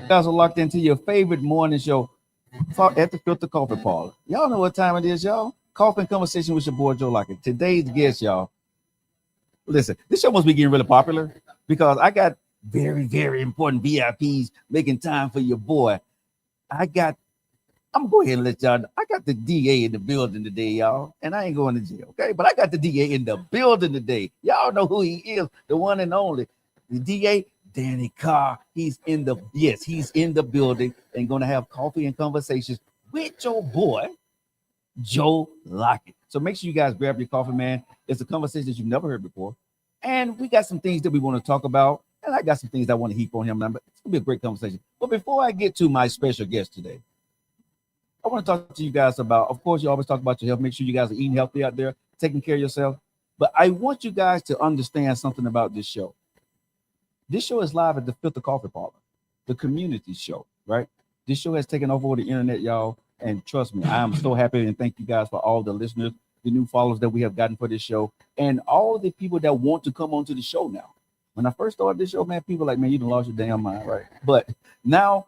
You guys are locked into your favorite morning show at the Filter Coffee Parlor. Y'all know what time it is, y'all. Coffee and conversation with your boy Joe Lockett. Today's guest, y'all. Listen, this show must be getting really popular because I got very, very important VIPs making time for your boy. I'm gonna go ahead and let y'all know. I got the DA in the building today, y'all. And I ain't going to jail, okay? But I got the DA in the building today. Y'all know who he is, the one and only. The DA, Danny Carr. He's in the building and gonna have coffee and conversations with your boy, Joe Lockett. So make sure you guys grab your coffee, man. It's a conversation that you've never heard before. And we got some things that we want to talk about. And I got some things I want to heap on him. But it's gonna be a great conversation. But before I get to my special guest today, I want to talk to you guys about, of course, you always talk about your health. Make sure you guys are eating healthy out there, taking care of yourself. But I want you guys to understand something about this show. This show is live at the Filter Coffee Parlor, the community show, right? This show has taken over the internet, y'all. And trust me, I am so happy and thank you guys for all the listeners, the new followers that we have gotten for this show, and all the people that want to come onto the show now. When I first started this show, man, people were like, man, you done lost your damn mind, right? But now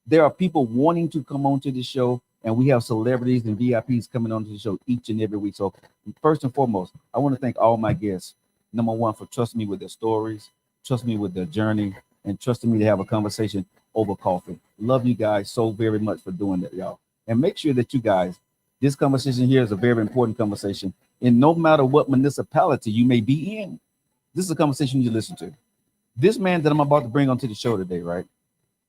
there are people wanting to come onto the show, and we have celebrities and VIPs coming onto the show each and every week. So first and foremost, I want to thank all my guests. Number one, for trusting me with their stories, trusting me with their journey, and trusting me to have a conversation over coffee. Love you guys so very much for doing that, y'all. And make sure that you guys, this conversation here is a very important conversation. And no matter what municipality you may be in, this is a conversation you listen to. This man that I'm about to bring onto the show today, right,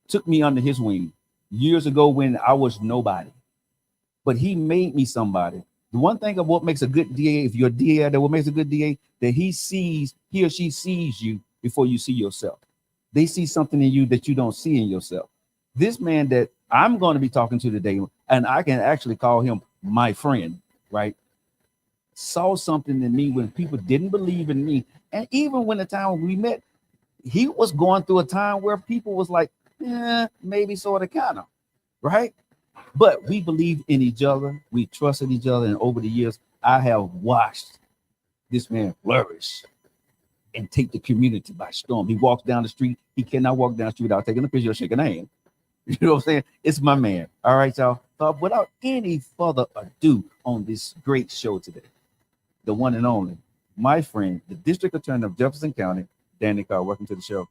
took me under his wing years ago when I was nobody. But he made me somebody. The one thing of what makes a good DA, if you're a DA, that what makes a good DA, that he or she sees you before you see yourself. They see something in you that you don't see in yourself. This man that I'm going to be talking to today, and I can actually call him my friend, right? Saw something in me when people didn't believe in me. And even when the time we met, he was going through a time where people was like, maybe sort of, kind of, right? But we believed in each other. We trusted each other. And over the years, I have watched this man flourish and take the community by storm. He walks down the street. He cannot walk down the street without taking a picture or shaking a hand. You know what I'm saying? It's my man. All right, y'all. Without any further ado on this great show today, the one and only, my friend, the District Attorney of Jefferson County, Danny Carr. Welcome to the show.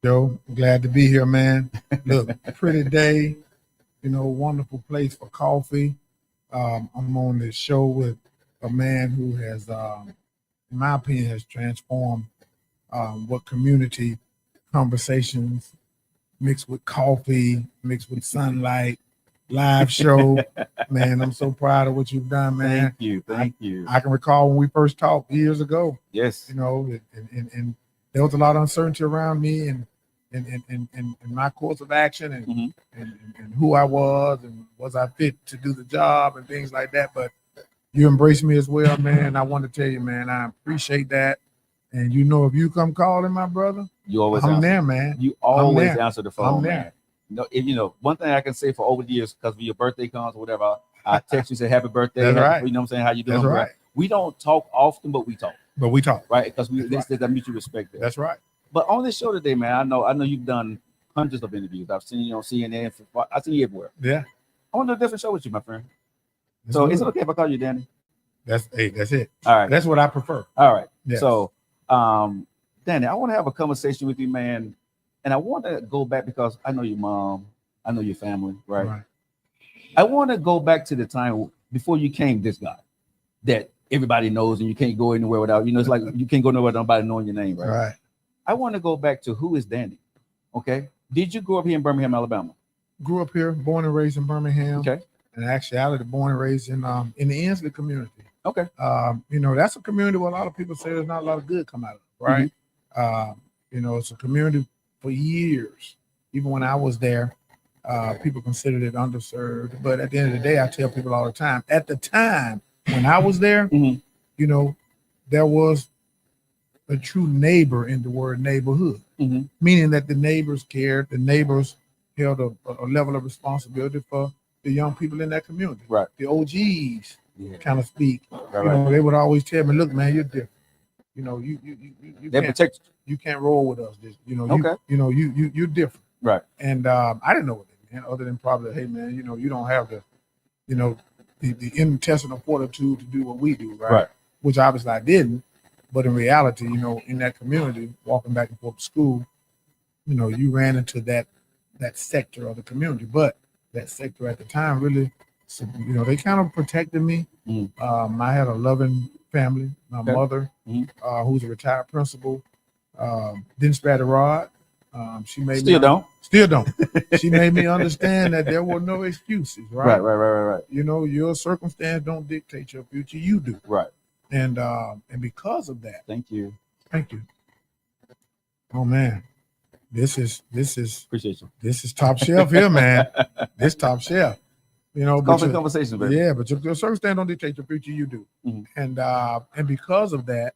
Joe, glad to be here, man. Look, pretty day, wonderful place for coffee. I'm on this show with a man who has, in my opinion, has transformed what community conversations mixed with coffee, mixed with sunlight, live show. Man, I'm so proud of what you've done, man. Thank you. I can recall when we first talked years ago. Yes. And there was a lot of uncertainty around me and my course of action and who I was and was I fit to do the job and things like that. But you embraced me as well, man. I want to tell you, man, I appreciate that. And if you come calling, my brother, I'm there, man. You always answer the phone, man. One thing I can say for over the years, because when your birthday comes or whatever, I text you, say happy birthday. That's right. You know what I'm saying? How you doing? That's right. We don't talk often, but we talk. Right? Because there's a mutual respect there. That's right. But on this show today, man, I know you've done hundreds of interviews. I've seen you on CNN. I've seen you everywhere. Yeah. I want to do a different show with you, my friend. So is it okay if I call you Danny? That's it. All right. That's what I prefer. All right. Yes. So Danny, I want to have a conversation with you, man. And I want to go back because I know your mom, I know your family, right? I want to go back to the time before you came this guy that everybody knows and you can't go anywhere without, it's like you can't go nowhere without nobody knowing your name, right? Right. I want to go back to who is Danny, okay? Did you grow up here in Birmingham, Alabama? Grew up here, born and raised in Birmingham. Okay. And actually, born and raised in the Ensley community. Okay. That's a community where a lot of people say there's not a lot of good come out of it, right? It's a community for years. Even when I was there, people considered it underserved. But at the end of the day, I tell people all the time, at the time when I was there, there was a true neighbor in the word neighborhood, meaning that the neighbors cared, the neighbors held a level of responsibility for the young people in that community. Right. The OGs kind of speak. Right. They would always tell me, look, man, you're different. You they protect you can't roll with us. You're different. Right. And I didn't know what they meant, other than probably, hey man, you don't have the intestinal fortitude to do what we do, right? Right. Which obviously I didn't. But in reality, in that community, walking back and forth to school, you ran into that sector of the community. But that sector at the time really, they kind of protected me. I had a loving family. My mother, who's a retired principal, didn't spare the rod. She made still don't. She made me understand that there were no excuses, right? Right. Your circumstance don't dictate your future. You do. Right. And because of that, thank you. Oh man, this is Appreciate you. This is top shelf here, man. This top shelf. Coffee conversation, baby. Yeah, but your circumstance don't dictate your future. You do. And because of that,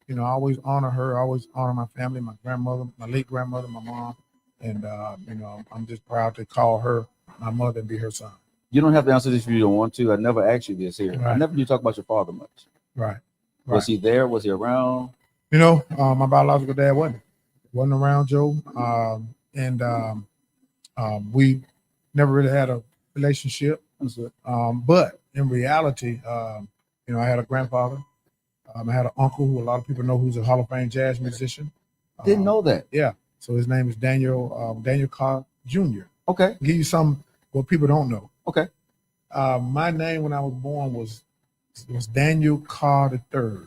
I always honor her. I always honor my family, my grandmother, my late grandmother, my mom, and I'm just proud to call her my mother and be her son. You don't have to answer this if you don't want to. I never asked you this here. Right. I never knew you talk about your father much. Right. Was he there? Was he around? My biological dad wasn't around, Joe. We never really had a relationship. But in reality, I had a grandfather. I had an uncle who a lot of people know who's a Hall of Fame jazz musician. Didn't know that. Yeah. So his name is Daniel Carr Jr. Okay. I'll give you some what people don't know. Okay. My name when I was born was Daniel Carr III.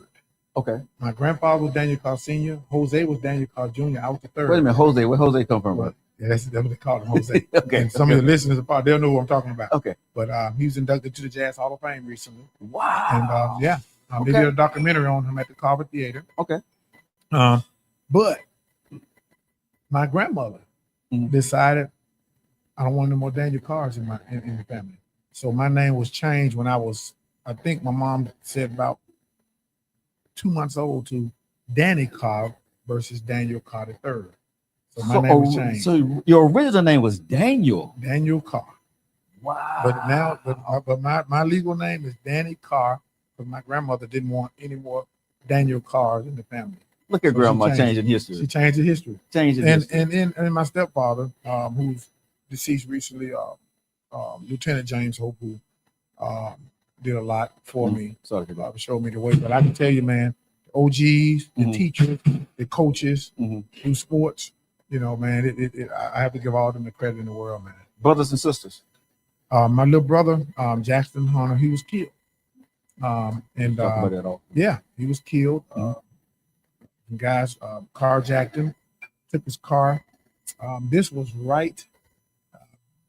Okay. My grandfather was Daniel Carr Sr. Jose was Daniel Carr Jr. I was the third. Wait a minute, Jose. Where Jose come from, bro? Yeah, that's what they call him, Jose. Okay. And some of the listeners, they'll know what I'm talking about. Okay. But he was inducted to the Jazz Hall of Fame recently. Wow. And they did a documentary on him at the Carver Theater. Okay. But my grandmother decided I don't want no more Daniel Carrs in the family. So my name was changed when I think my mom said about 2 months old to Danny Carr versus Daniel Carr III. So my name was changed. So your original name was Daniel. Daniel Carr. Wow. But my legal name is Danny Carr, because my grandmother didn't want any more Daniel Carrs in the family. Look at grandma changing history. She changed the history. History. And my stepfather, who's deceased recently, Lieutenant James Hope, who did a lot for me. Showed me the way. But I can tell you, man, the OGs, the teachers, the coaches, who sports, man, I have to give all of them the credit in the world, man. Brothers and sisters. My little brother, Jackson Hunter, he was killed. Talk about that all. Yeah, he was killed. Guys carjacked him, took his car. This was right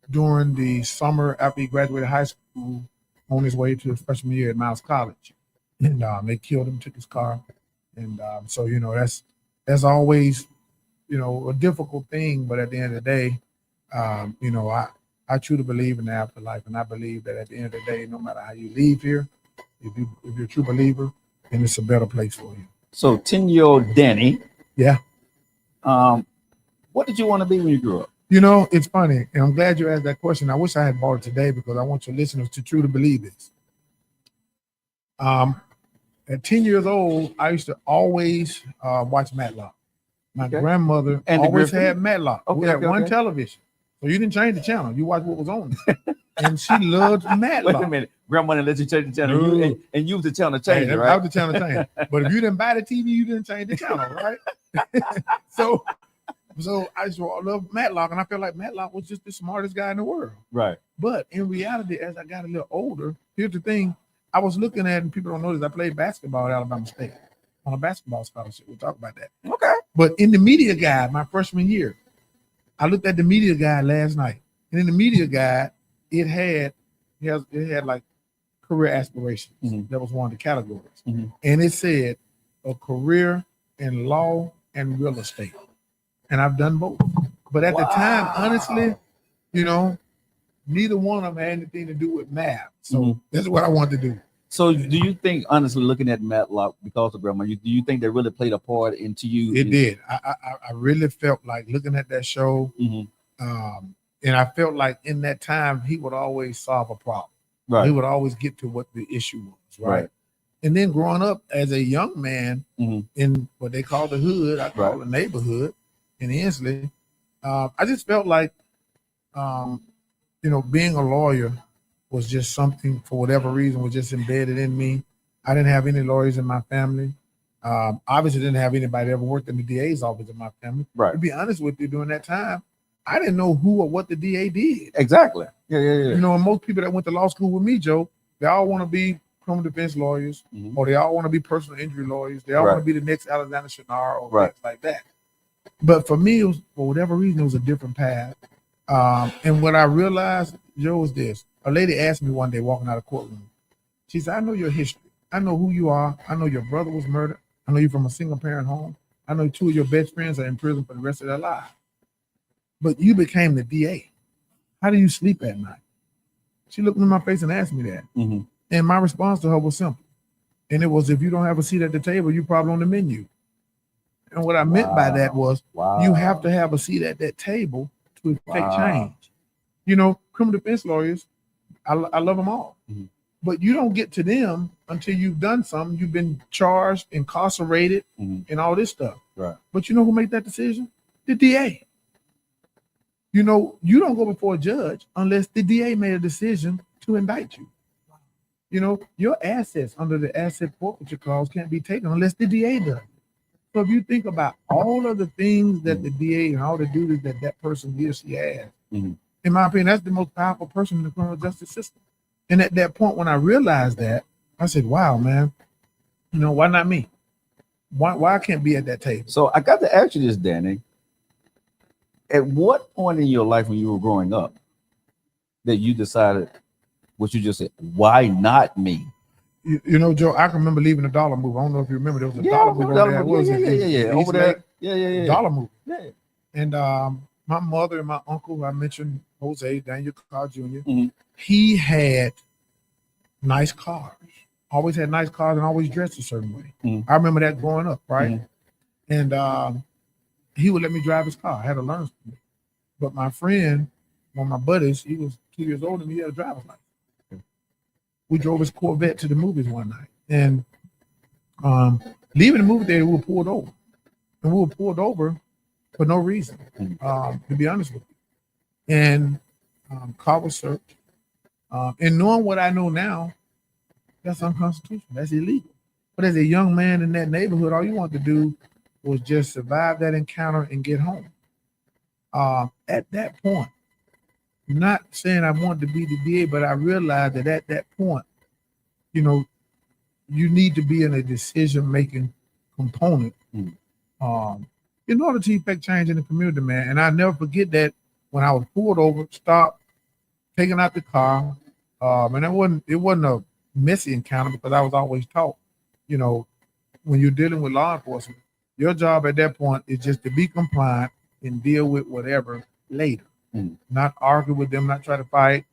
during the summer after he graduated high school, on his way to his freshman year at Miles College, and they killed him, took his car, and so that's always a difficult thing. But at the end of the day, I truly believe in the afterlife, and I believe that at the end of the day, no matter how you leave here, if you're a true believer, then it's a better place for you. So 10-year-old Danny. Yeah. What did you want to be when you grew up? It's funny, and I'm glad you asked that question. I wish I had bought it today because I want your listeners to truly believe this. At 10 years old, I used to always watch Matlock. My grandmother always had Matlock. We had one television. So you didn't change the channel. You watched what was on. And she loved Matlock. Wait a minute. Grandma didn't let you change the channel. And use the channel to change it, right? I was the channel change. But if you didn't buy the TV, you didn't change the channel, right? So I just love Matlock, and I feel like Matlock was just the smartest guy in the world. Right. But in reality, as I got a little older, here's the thing. I was looking at, and people don't know this, I played basketball at Alabama State on a basketball scholarship. We'll talk about that. Okay. But in the media guide, my freshman year, I looked at the media guide last night. And in the media guide, it had like career aspirations. That was one of the categories. And it said a career in law and real estate. And I've done both. But at the time, honestly, neither one of them had anything to do with math. So that's what I wanted to do. So do you think, honestly, looking at Matlock because of grandma, do you think they really played a part into you? It did. I really felt like looking at that show, and I felt like in that time, he would always solve a problem. Right. He would always get to what the issue was. Right. And then growing up as a young man in what they call the hood, I call the neighborhood in Inslee, I just felt like, being a lawyer was just something, for whatever reason, was just embedded in me. I didn't have any lawyers in my family. Obviously, didn't have anybody that ever worked in the DA's office in my family. Right. To be honest with you, during that time, I didn't know who or what the DA did. Exactly. Yeah. And most people that went to law school with me, Joe, they all want to be criminal defense lawyers, or they all want to be personal injury lawyers. They all want to be the next Alexander Shinar or things like that. But for me, it was, for whatever reason, it was a different path. And what I realized, Joe, was this. A lady asked me one day walking out of the courtroom. She said, I know your history. I know who you are. I know your brother was murdered. I know you're from a single parent home. I know 2 of your best friends are in prison for the rest of their lives. But you became the DA. How do you sleep at night? She looked in my face and asked me that. And my response to her was simple. And it was, if you don't have a seat at the table, you're probably on the menu. And what I meant by that was, you have to have a seat at that table to affect change. Criminal defense lawyers, I love them all. But you don't get to them until you've done something. You've been charged, incarcerated, and all this stuff. Right. But you know who made that decision? The DA. You don't go before a judge unless the DA made a decision to indict you. Your assets under the asset forfeiture clause can't be taken unless the DA does. So if you think about all of the things that the DA and all the duties that person he or she has, in my opinion, that's the most powerful person in the criminal justice system. And at that point, when I realized that, I said, wow, man, why not me? Why I can't be at that table? So I got to ask you this, Danny. At what point in your life when you were growing up that you decided what you just said, why not me? Joe, I can remember leaving the Dollar Move. I don't know if you remember, there was a Dollar Move over there. Over there. Yeah. Dollar Move. Yeah. And my mother and my uncle, who I mentioned, Jose, Daniel Carr Jr., he had nice cars. Always had nice cars and always dressed a certain way. I remember that growing up, right? And he would let me drive his car. I had to learn something. But my friend, one of my buddies, he was 2 years older than me, he had a driver's license. We drove his Corvette to the movies one night. And leaving the movie theater, we were pulled over. And we were pulled over for no reason, to be honest with you. And car was searched. And knowing what I know now, that's unconstitutional. That's illegal. But as a young man in that neighborhood, all you want to do was just survive that encounter and get home. At that point, not saying I wanted to be the DA, but I realized that at that point, you need to be in a decision-making component in order to effect change in the community, man. And I never forget that when I was pulled over, stopped, taking out the car, and it wasn't a messy encounter because I was always taught, when you're dealing with law enforcement, your job at that point is just to be compliant and deal with whatever later. Not argue with them, not try to fight.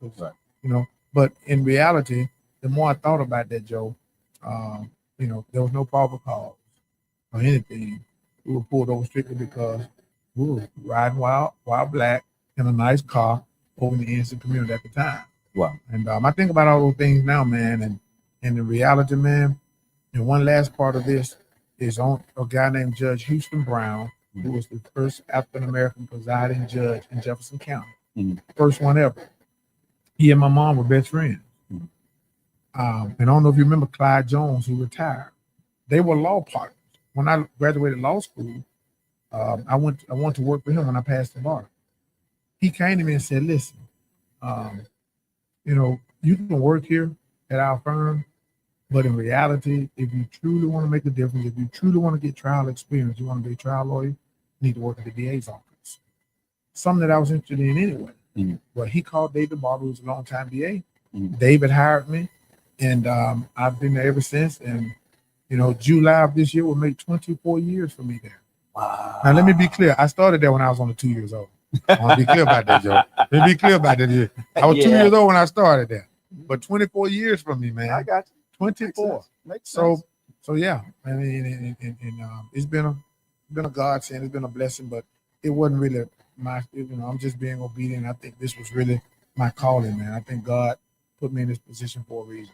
But in reality, the more I thought about that, Joe, there was no probable cause or anything. We were pulled over strictly because we were riding wild black in a nice car over in the innocent community at the time. Wow. And I think about all those things now, man, and in reality, man, and one last part of this is on a guy named Judge Houston Brown, who was the first African-American presiding judge in Jefferson County. First one ever. He and my mom were best friends. And I don't know if you remember Clyde Jones, who retired. They were law partners. When I graduated law school, I went to work for him when I passed the bar. He came to me and said, listen, you can work here at our firm, but in reality, if you truly want to make a difference, if you truly want to get trial experience, you want to be a trial lawyer, you need to work at the DA's office. Something that I was interested in anyway. Well, he called David Barber, who's a longtime DA. David hired me, and I've been there ever since. And, July of this year will make 24 years for me there. Wow. Now, let me be clear. I started there when I was only 2 years old. I want to be clear about that, Joe. Let me be clear about that. I was 2 years old when I started there. But 24 years for me, man. I got you. 24. Makes sense. So yeah. I mean, it's been a godsend. It's been a blessing, but it wasn't really my. I'm just being obedient. I think this was really my calling, man. I think God put me in this position for a reason.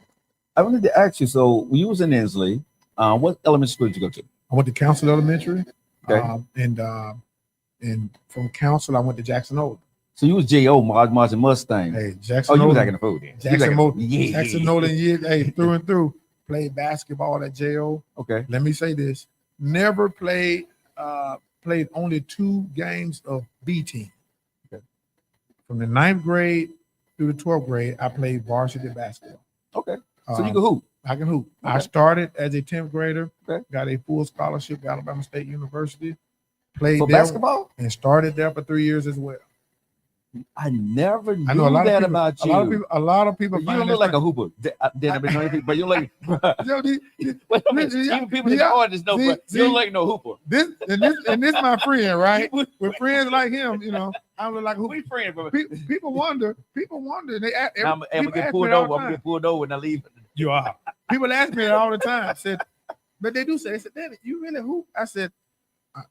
I wanted to ask you. So when you was in Inslee, what elementary school did you go to? I went to Council Elementary, Okay. and And from Council, I went to Jackson Nolan. So you was J.O. Marching Mustang. Hey, Oh, Jackson you was Nolan. acting a fool then. Jackson Yeah. Nolan, yeah, hey, through and through. Played basketball at J.O. Okay. Let me say this. Never played only 2 games of B team. Okay. From the 9th grade through the 12th grade, I played varsity basketball. Okay. So you can hoop. I can hoop. Okay. I started as a 10th grader, Okay. got a full scholarship at Alabama State University, played For there basketball? and started there for 3 years as well. I never knew I know a lot that of people, about you. A lot of people. You don't look like a hooper. Then I've been knowing people, but you look. Even people in the audience know, but you don't like no hooper. This my friend, right? With friends like him, you know, I look like a hooper. We friends, bro. People wonder. They I'm gonna get pulled over. I'm gonna get pulled over when I leave. You are. People ask me that all the time. I said, but they do say, they said, Daddy, you really hoop? I said,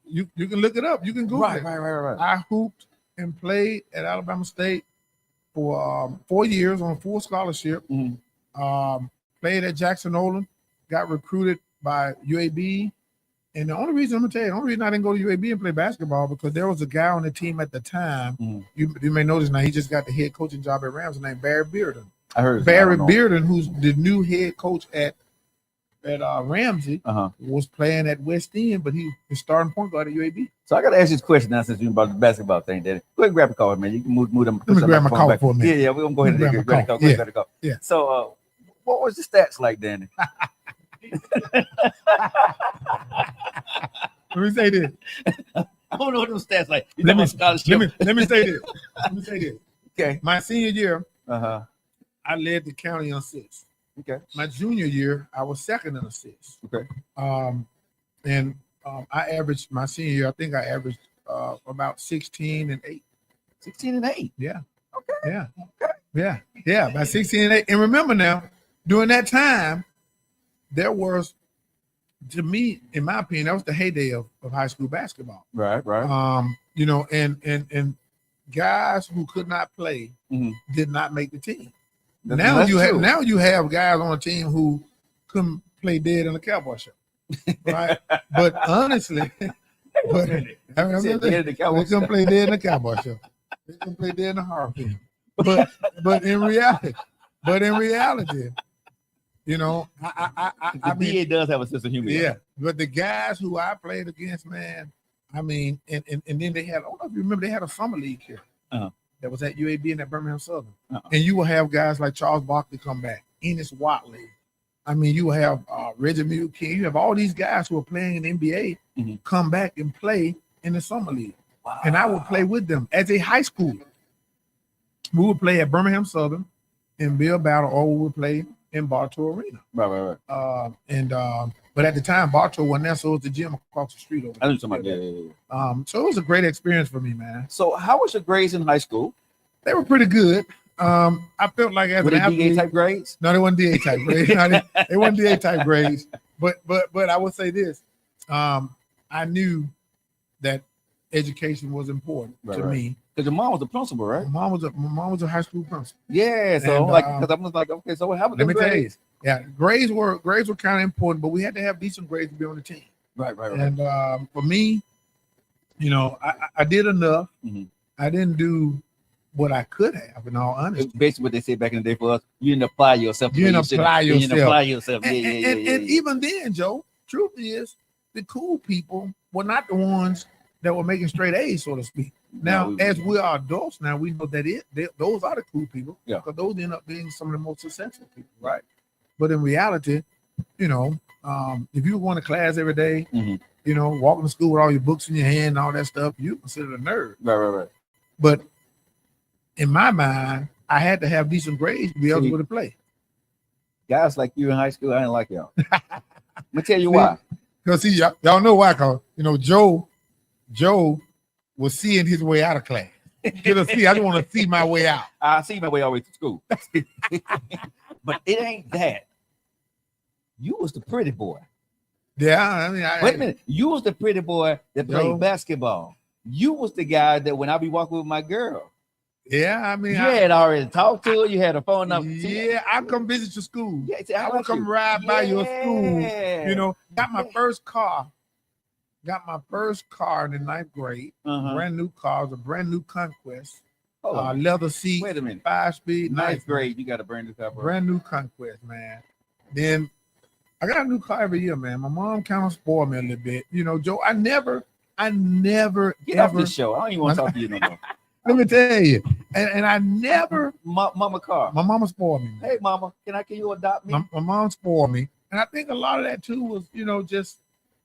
you can look it up. You can Google it. Right. I hooped and played at Alabama State for 4 years on a full scholarship. Mm-hmm. Played at Jackson Nolan, got recruited by UAB. And the only reason I didn't go to UAB and play basketball because there was a guy on the team at the time. Mm-hmm. You may notice now he just got the head coaching job at Rams named Barry Bearden. I heard Barry Bearden, who's the new head coach at Ramsey, was playing at West End, but he was starting point guard at UAB. So I got to ask you this question now since you're about the basketball thing, Daddy. Go ahead and grab a call, man. You can move them. Let me grab my call for a minute. Yeah, we're going to go ahead and grab a call. Grab a call. Yeah. So what was the stats like, Danny? Let me say this. I don't know what those stats like. Let me say this. Okay. My senior year, I led the county in assists. Okay. My junior year, I was second in assists. Okay. I averaged my senior year. I think I averaged about 16 and 8. 16 and 8. Yeah. Okay. Yeah. Okay. Yeah. About 16 and 8. And remember now, during that time, there was, to me, in my opinion, that was the heyday of high school basketball. Right. You know, and guys who could not play did not make the team. Now you have guys on a team who couldn't play dead in a cowboy show, right? But honestly, they couldn't play dead in a cowboy show. They couldn't play dead in a horror film. But in reality, you know, I mean, DA does have a sense of humor. Yeah, but the guys who I played against, man, I mean, and then they had, I don't know if you remember, they had a summer league here. That was at UAB and at Birmingham Southern. And you will have guys like Charles Barkley come back, Enos Watley. I mean, you will have Reggie Mule King. You have all these guys who are playing in the NBA come back and play in the summer league. Wow. And I would play with them as a high schooler. We would play at Birmingham Southern in Bill Battle, or we would play in Bartow Arena. Right. But at the time, Bartow wasn't there, so it was the gym across the street over there. I knew somebody. Yeah. So it was a great experience for me, man. So how was your grades in high school? They were pretty good. I felt like as an athlete, DA type grades? No, they weren't DA type grades. They weren't DA type grades. But I would say this: I knew that education was important to me. Because your mom was a principal, right? My mom was a high school principal. Yeah, so because I was like, okay, so what happened? Let me tell you. Yeah, grades were kind of important, but we had to have decent grades to be on the team. Right. And for me, you know, I did enough. I didn't do what I could have, in all honesty. Basically, what they said back in the day for us, you didn't apply yourself. You didn't apply yourself. Yeah. And even then, Joe, truth is, the cool people were not the ones that were making straight A's, so to speak. Now, as we are adults now, we know that those are the cool people. Yeah. Because those end up being some of the most successful people, right? But in reality, you know, if you were going to class every day, you know, walking to school with all your books in your hand and all that stuff, you considered a nerd. Right. But in my mind, I had to have decent grades to be able to play. Guys like you in high school, I didn't like y'all. Let me tell you why. Because y'all know why, because, you know, Joe was seeing his way out of class. I just want to see my way out. I see my way all the way to school. But it ain't that. You was the pretty boy. Yeah, I mean, wait a minute. You was the pretty boy that played basketball. You was the guy that when I be walking with my girl. Yeah, I mean, you had already talked to her. You had a phone number. Yeah, I come visit your school. Yeah, I would come ride by your school. You know, got my first car got my first car in the 9th grade. Brand new car, it was a brand new Conquest. Hold on. Leather seat. Wait a minute. 5-speed. Ninth grade, you got a brand new car. Brand new Conquest, man. Then I got a new car every year, man. My mom kind of spoiled me a little bit. You know, Joe, I never Get off this show. I don't even want to talk to you no more. Let me tell you. And I never Mama Carr. My mama spoiled me. Hey mama, can you adopt me? My mom spoiled me. And I think a lot of that too was, you know, just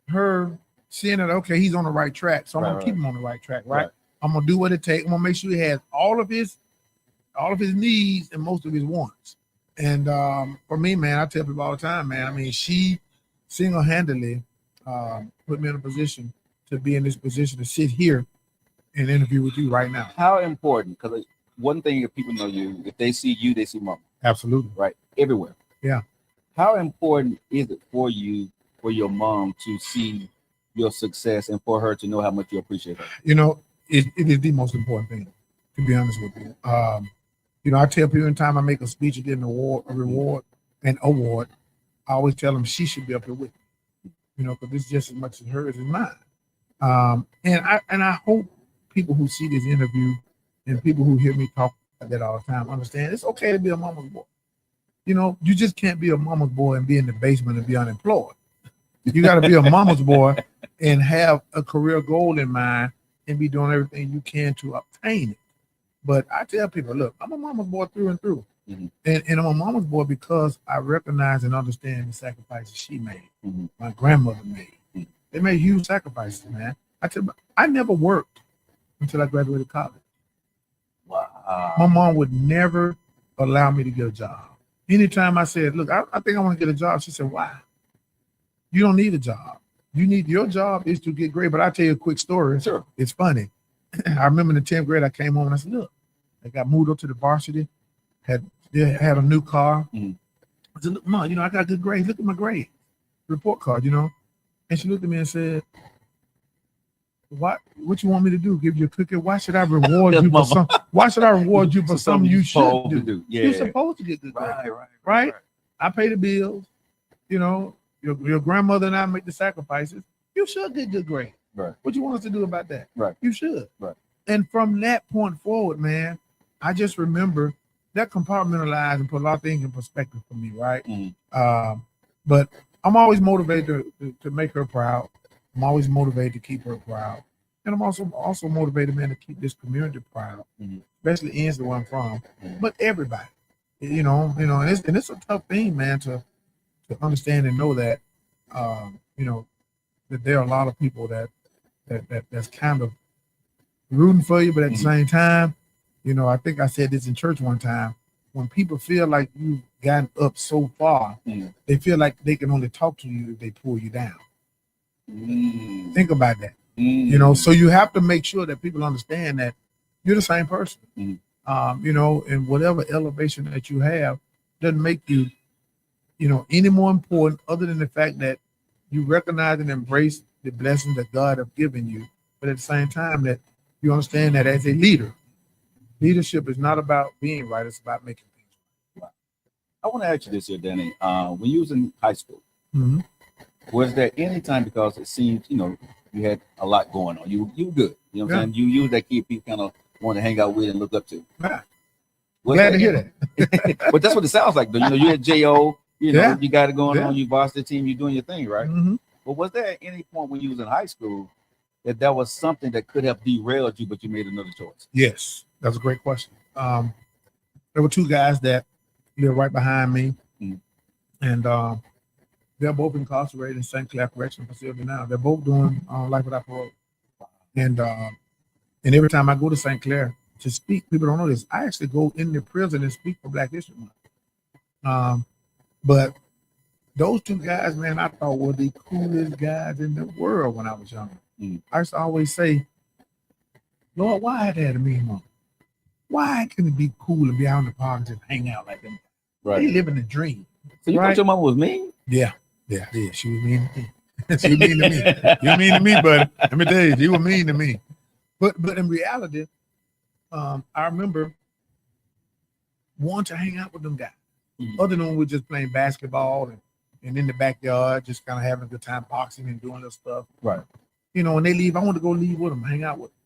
her seeing that okay, he's on the right track. So I'm gonna keep him on the right track, right? I'm gonna do what it takes. I'm gonna make sure he has all of his needs and most of his wants. And for me, man, I tell people all the time, man. I mean, she single-handedly put me in a position to be in this position to sit here and interview with you right now. How important? Because one thing, if people know you, if they see you, they see mama. Absolutely. Right. Everywhere. Yeah. How important is it for you, for your mom to see your success and for her to know how much you appreciate her? You know, it is the most important thing, to be honest with you. You know, I tell people every time I make a speech or get an award, I always tell them she should be up here with me. You know, because it's just as much as hers as mine. And I hope people who see this interview and people who hear me talk like that all the time understand it's okay to be a mama's boy. You know, you just can't be a mama's boy and be in the basement and be unemployed. You got to be a mama's boy and have a career goal in mind and be doing everything you can to obtain it. But I tell people, look, I'm a mama's boy through and through. Mm-hmm. And I'm a mama's boy because I recognize and understand the sacrifices she made, my grandmother made. Mm-hmm. They made huge sacrifices, man. I tell you, I never worked until I graduated college. Wow. My mom would never allow me to get a job. Anytime I said, look, I think I want to get a job, she said, why? You don't need a job. Your job is to get grades. But I'll tell you a quick story. Sure. It's funny. I remember in the 10th grade, I came home and I said, look, I got moved up to the varsity, had a new car. Mm-hmm. I said, look, Mom, you know, I got good grades. Look at my grades, report card, you know. And she looked at me and said, what you want me to do? Give you a cookie? Why should I reward you for some? Why should I reward you for something you should do? Yeah. You're supposed to get good grades. Right? I pay the bills. You know, your grandmother and I make the sacrifices. You should get good grades. Right. What you want us to do about that? Right. You should. Right. And from that point forward, man, I just remember that compartmentalized and put a lot of things in perspective for me, right? Mm-hmm. But I'm always motivated to make her proud. I'm always motivated to keep her proud. And I'm also motivated, man, to keep this community proud, especially Ensley, where I'm from, but everybody, you know, and it's a tough thing, man, to understand and know that, you know, that there are a lot of people that's kind of rooting for you, but at the same time, you know, I think I said this in church one time, when people feel like you've gotten up so far, they feel like they can only talk to you if they pull you down. Think about that. You know, so you have to make sure that people understand that you're the same person. You know, and whatever elevation that you have doesn't make you, you know, any more important other than the fact that you recognize and embrace the blessings that God have given you. But at the same time that you understand that as a leader, leadership is not about being right, it's about making things right. I want to ask you this here, Danny. When you was in high school, was there any time, because it seems, you know, you had a lot going on. You were good. You know what I'm saying? You that kid people kind of want to hang out with and look up to. Yeah. Glad to hear that. But that's what it sounds like, though. You know, you're at JO, you know, you got it going on, you varsity team, you're doing your thing, right? But was there at any point when you was in high school that was something that could have derailed you, but you made another choice? Yes, that's a great question. There were two guys that live right behind me, and they're both incarcerated in St. Clair Correctional Facility now. They're both doing life without parole. And every time I go to St. Clair to speak, people don't know this, I actually go in the prison and speak for Black History Month. But those two guys, man, I thought were the coolest guys in the world when I was younger. I used to always say, Lord, why I had to have a mean mom? Why can it be cool to be out in the park and just hang out like them? Right. They living the dream. So you thought your mom was mean? Yeah. She was mean to me. She was mean to me. You're mean to me, buddy. Let me tell you, you were mean to me. But in reality, I remember wanting to hang out with them guys. Other than when we were just playing basketball and in the backyard, just kind of having a good time boxing and doing this stuff. Right. you know, when they leave, I want to go leave with them, hang out with them.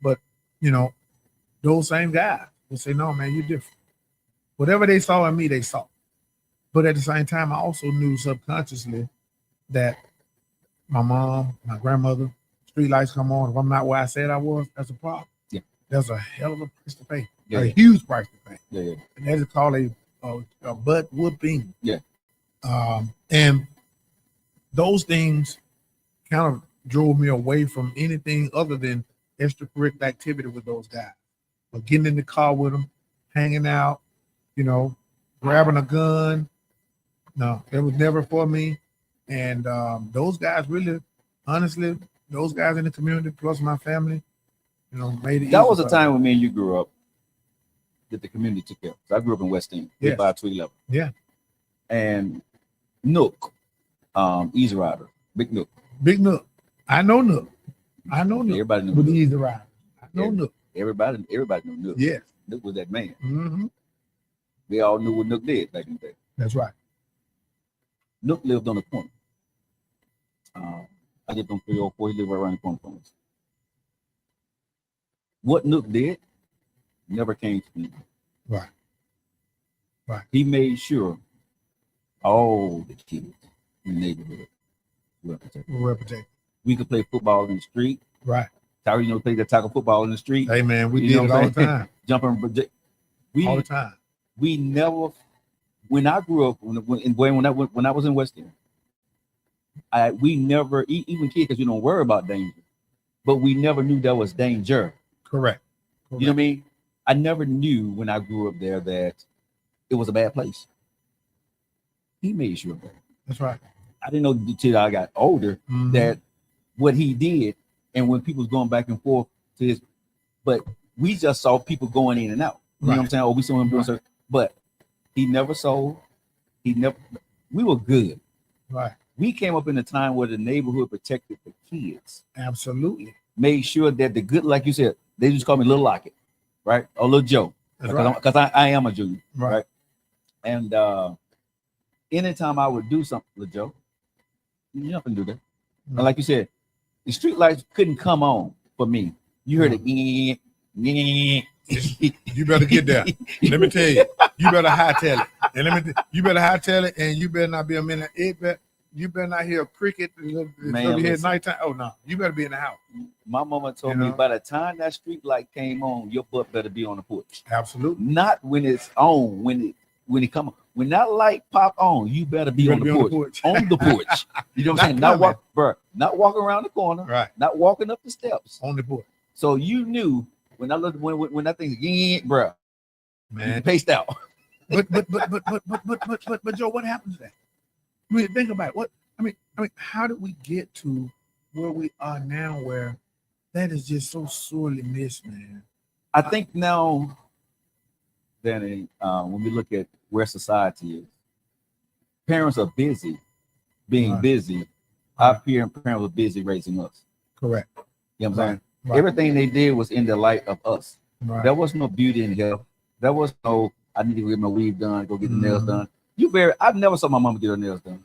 But, you know, those same guys will say, no, man, you're different. Whatever they saw in me, they saw. But at the same time, I also knew subconsciously that my mom, my grandmother, street lights come on. If I'm not where I said I was, that's a problem. Yeah. That's a hell of a price to pay. Yeah, a huge price to pay. Yeah. And that is called a butt whooping. Yeah. And those things kind of drove me away from anything other than extracurricular activity with those guys. But getting in the car with them, hanging out, you know, grabbing a gun. No, it was never for me. And those guys really, honestly, those guys in the community plus my family, you know, made it. That was a time when me and you grew up that the community took care of. So I grew up in West End, 5-211. Yeah. And Nook, Easy Rider, Big Nook. Big Nook. I know Nook. Everybody knew with Nook. the Easy Rider. I know Nook. Everybody knew Nook. Yes. Nook was that man. Mm-hmm. We all knew what Nook did back in the day. That's right. Nook lived on the corner. I lived on 304. He lived right around the corner from us. What Nook did never came to me. Right. He made sure all the kids in the neighborhood were protected. We could play football in the street. Right. Tyree, play that tackle football in the street. Hey man, we did it all the time. Jumping, all the time. We never. When I grew up, when I was in West End, we never, even kids, because you don't worry about danger, but we never knew there was danger. Correct. You know what I mean? I never knew when I grew up there that it was a bad place. He made sure of that. That's right. I didn't know until I got older that what he did, and when people was going back and forth to his, but we just saw people going in and out. You know what I'm saying? Or we saw him doing something, but he never sold. We were good. Right. We came up in a time where the neighborhood protected the kids. Absolutely. Made sure that the good, like you said, they just call me Little Lockett, right? Or Little Joe. Because I am a junior. Right. And anytime I would do something, Little Joe, you nothing to do that. And like you said, the street lights couldn't come on for me. You heard it. You better get there. Let me tell you, you better hightail it. And you better hightail it, and you better not be a minute. You better not hear a cricket at nighttime. Oh no, you better be in the house. My mama told me by the time that street light came on, your butt better be on the porch. Absolutely. Not when it's on, when it come on. When that light pop on, you better be on the porch. On the porch. You know what I'm saying? Not walking around the corner. Right. Not walking up the steps. On the porch. So you knew when I looked when that thing, bro, man, paced out. But Joe, what happened to that? I mean, think about it. What I mean, how did we get to where we are now, where that is just so sorely missed, man? I think now, Danny, when we look at where society is, parents are busy, being busy. Our parents were busy raising us. Correct. You know what I'm saying? Right. Everything they did was in the light of us. Right. There was no beauty in health. There was no, I need to get my weave done, go get the nails done. I never saw my mama get her nails done.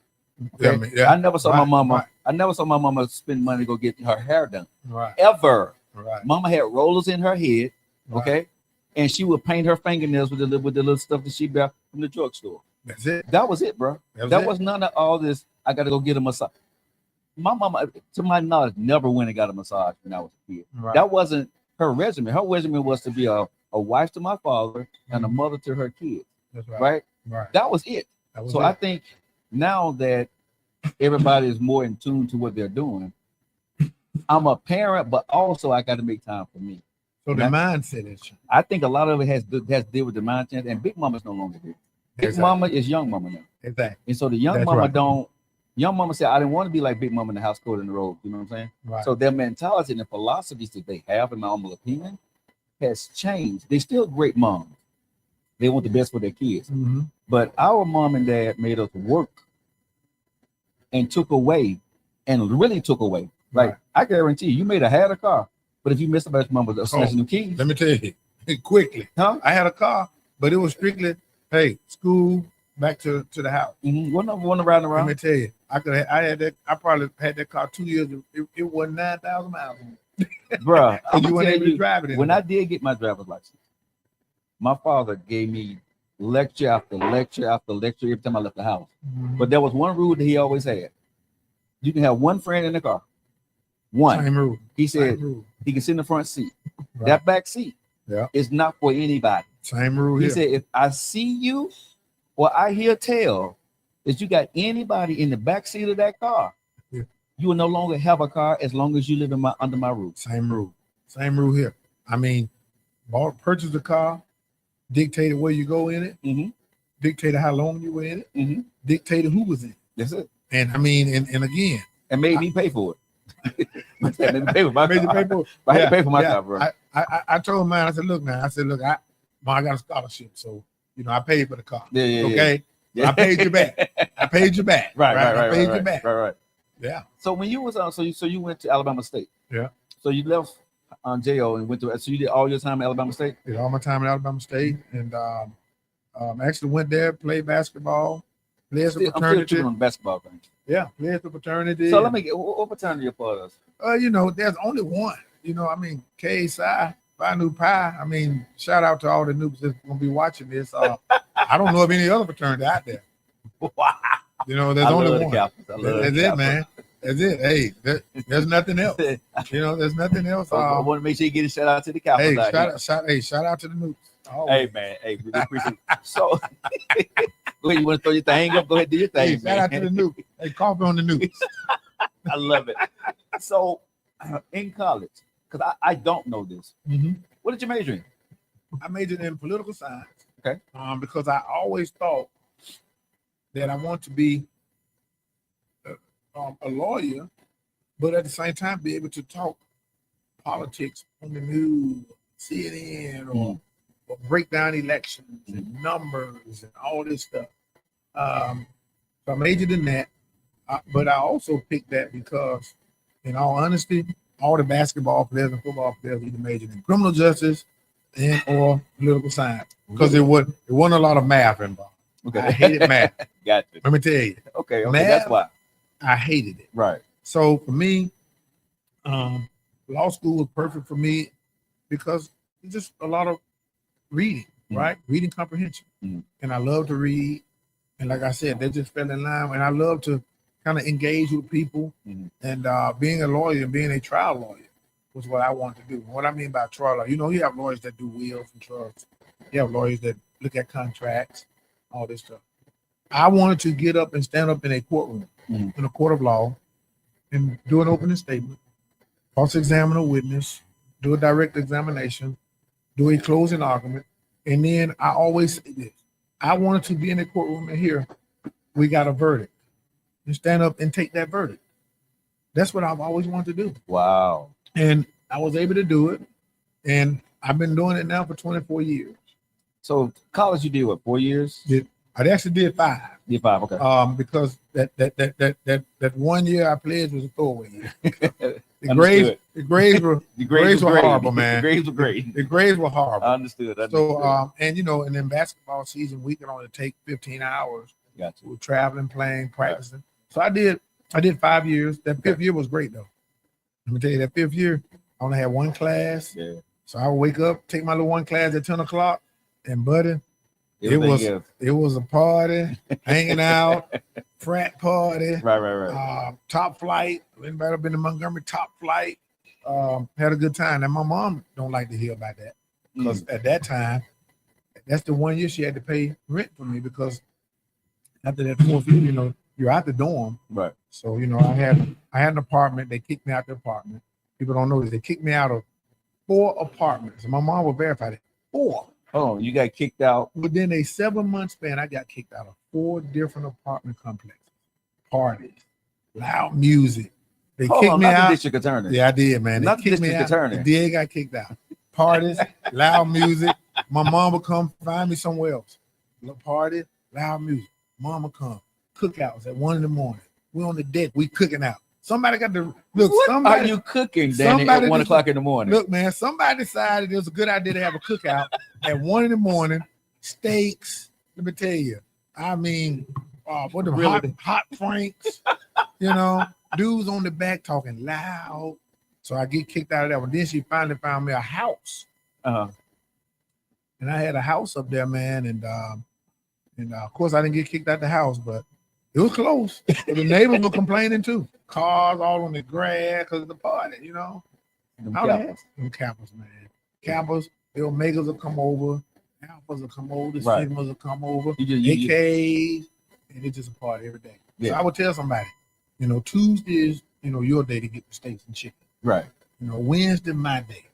Okay? I never saw my mama. Right. I never saw my mama spend money to go get her hair done. Right. Ever. Right. Mama had rollers in her head. Okay. And she would paint her fingernails with the little stuff that she got from the drugstore. That's it. That was it, bro. That was none of all this. I got to go get a massage. My mama, to my knowledge, never went and got a massage when I was a kid. Right. That wasn't her regimen. Her regimen was to be a wife to my father and a mother to her kids. That's right. Right. That was it. I think now that everybody is more in tune to what they're doing, I'm a parent, but also I got to make time for me. So the mindset is. I think a lot of it has to deal with the mindset, and Big Mama's no longer here. Big Mama is Young Mama now. Exactly. And so the Young Mama Young Mama said, I didn't want to be like Big Mama in the house, code in the road. You know what I'm saying? Right. So their mentality and the philosophies that they have, in my humble opinion, has changed. They're still great moms. They want the best for their kids. Mm-hmm. But our mom and dad made us work and took away, and really took away. Like, I guarantee you may have had a car, but if you missed about your mom was snatching the keys. Let me tell you, quickly. I had a car, but it was strictly, hey, school, back to the house. Wasn't riding around. Let me tell you, I had that. I probably had that car 2 years. It was 9,000 miles. Bruh, I'm You gonna weren't tell able to you, drive it. when I did get my driver's license, my father gave me lecture after lecture after lecture every time I left the house. But there was one rule that he always had. You can have one friend in the car. One. Same rule. He said Same rule. he can sit in the front seat. Right. That back seat Yeah. is not for anybody. Same rule He here. said, if I see you or I hear tell that you got anybody in the back seat of that car, Yeah. you will no longer have a car as long as you live under my roof. Same rule. Same rule here. I mean, purchase the car, dictated where you go in it, dictated how long you were in it, dictated who was in it. That's it. And I mean, and again, and made me pay for it. Made me pay for my car. I had to pay for my car, bro. I told mine, I said, look, I got a scholarship, so I paid for the car. Yeah. Okay. Yeah. I paid you back. Right. I paid you back. Right. Yeah. So when you was so you went to Alabama State. Yeah. So you left JO and went to, so you did all your time at Alabama State? Did all my time at Alabama State, and actually went there, played basketball, played the fraternity. I'm still on basketball thing. Yeah, played the fraternity. So let me get, what fraternity for us? There's only one. I mean, K Psi, Phi Nu Pi. I mean, shout out to all the noobs that's gonna be watching this. I don't know of any other fraternity out there. Wow. There's only one. That's it, man. That's it. Hey, there's nothing else. There's nothing else. I want to make sure you get a shout out to the Kappas. Hey, shout out to the noobs. Hey, man. Hey, really appreciate it. So, wait, you want to throw your thing up? Go ahead, do your thing. Hey, shout out to the noobs. Hey, coffee on the noobs. I love it. So, in college, because I don't know this. What did you major in? I majored in political science. Okay. Because I always thought that I want to be a lawyer, but at the same time be able to talk politics on the news, CNN, or break down elections and numbers and all this stuff. So I majored in that, but I also picked that because, in all honesty, all the basketball players and football players either majored in criminal justice and or political science because it wasn't a lot of math involved. Okay. I hated math. Gotcha. Let me tell you. Okay, math, that's why. I hated it. Right. So for me, law school was perfect for me because it's just a lot of reading, right? Reading comprehension. And I love to read. And like I said, they just fell in line. And I love to kind of engage with people. And being a lawyer and being a trial lawyer was what I wanted to do. And what I mean by trial lawyer, you have lawyers that do wills and trusts. You have lawyers that look at contracts, all this stuff. I wanted to get up and stand up in a courtroom, in a court of law, and do an opening statement, cross-examine a witness, do a direct examination, do a closing argument, and then I always say this: I wanted to be in a courtroom and hear we got a verdict, and stand up and take that verdict. That's what I've always wanted to do. Wow! And I was able to do it, and I've been doing it now for 24 years. So college, you did what? 4 years? I actually did 5. Did 5, okay. Because that 1 year I pledged was a throwaway year. The grades were horrible, man. The grades were great. The grades were horrible. I understood. So and then basketball season we can only take 15 hours. Gotcha. We were traveling, playing, practicing. So I did 5 years. That 5th year was great though. Let me tell you, that 5th year I only had 1 class. Yeah. So I would wake up, take my little 1 class at 10 o'clock, and buddy, it was a party, hanging out, frat party. Right. Top flight. Anybody been to Montgomery? Top flight. Had a good time. And my mom don't like to hear about that because at that time, that's the 1 year she had to pay rent for me because after that 4th year, you're out the dorm. Right. So I had an apartment. They kicked me out the apartment. People don't know this. They kicked me out of 4 apartments. And my mom will verify that. 4. Oh, you got kicked out. Within a 7-month span, I got kicked out of 4 different apartment complexes. Parties, loud music. They kicked me out. The district attorney. Yeah, I did, man. Not the district attorney. The DA got kicked out. Parties, loud music. My mom would come find me somewhere else. Party, loud music. Mama come. Cookouts at 1 a.m. We on the deck. We cooking out. Somebody got to look. What somebody, are you cooking, Danny, at 1 o'clock in the morning? Look, man. Somebody decided it was a good idea to have a cookout at 1 a.m. Steaks. Let me tell you. I mean, hot franks, You know, dudes on the back talking loud. So I get kicked out of that one. Then she finally found me a house. Uh-huh. And I had a house up there, man. And of course I didn't get kicked out the house, but it was close. But the neighbors were complaining too. Cars all on the grass because of the party, you know. Them How cappers. them campers, man. Campers, the Omegas will come over, Alphas will come over, the Right. Sigmas will come over, You AKs, and it's just a party every day. Yeah. So I would tell somebody, you know, Tuesday is, you know, your day to get the steaks and chicken. right. You know, Wednesday my day.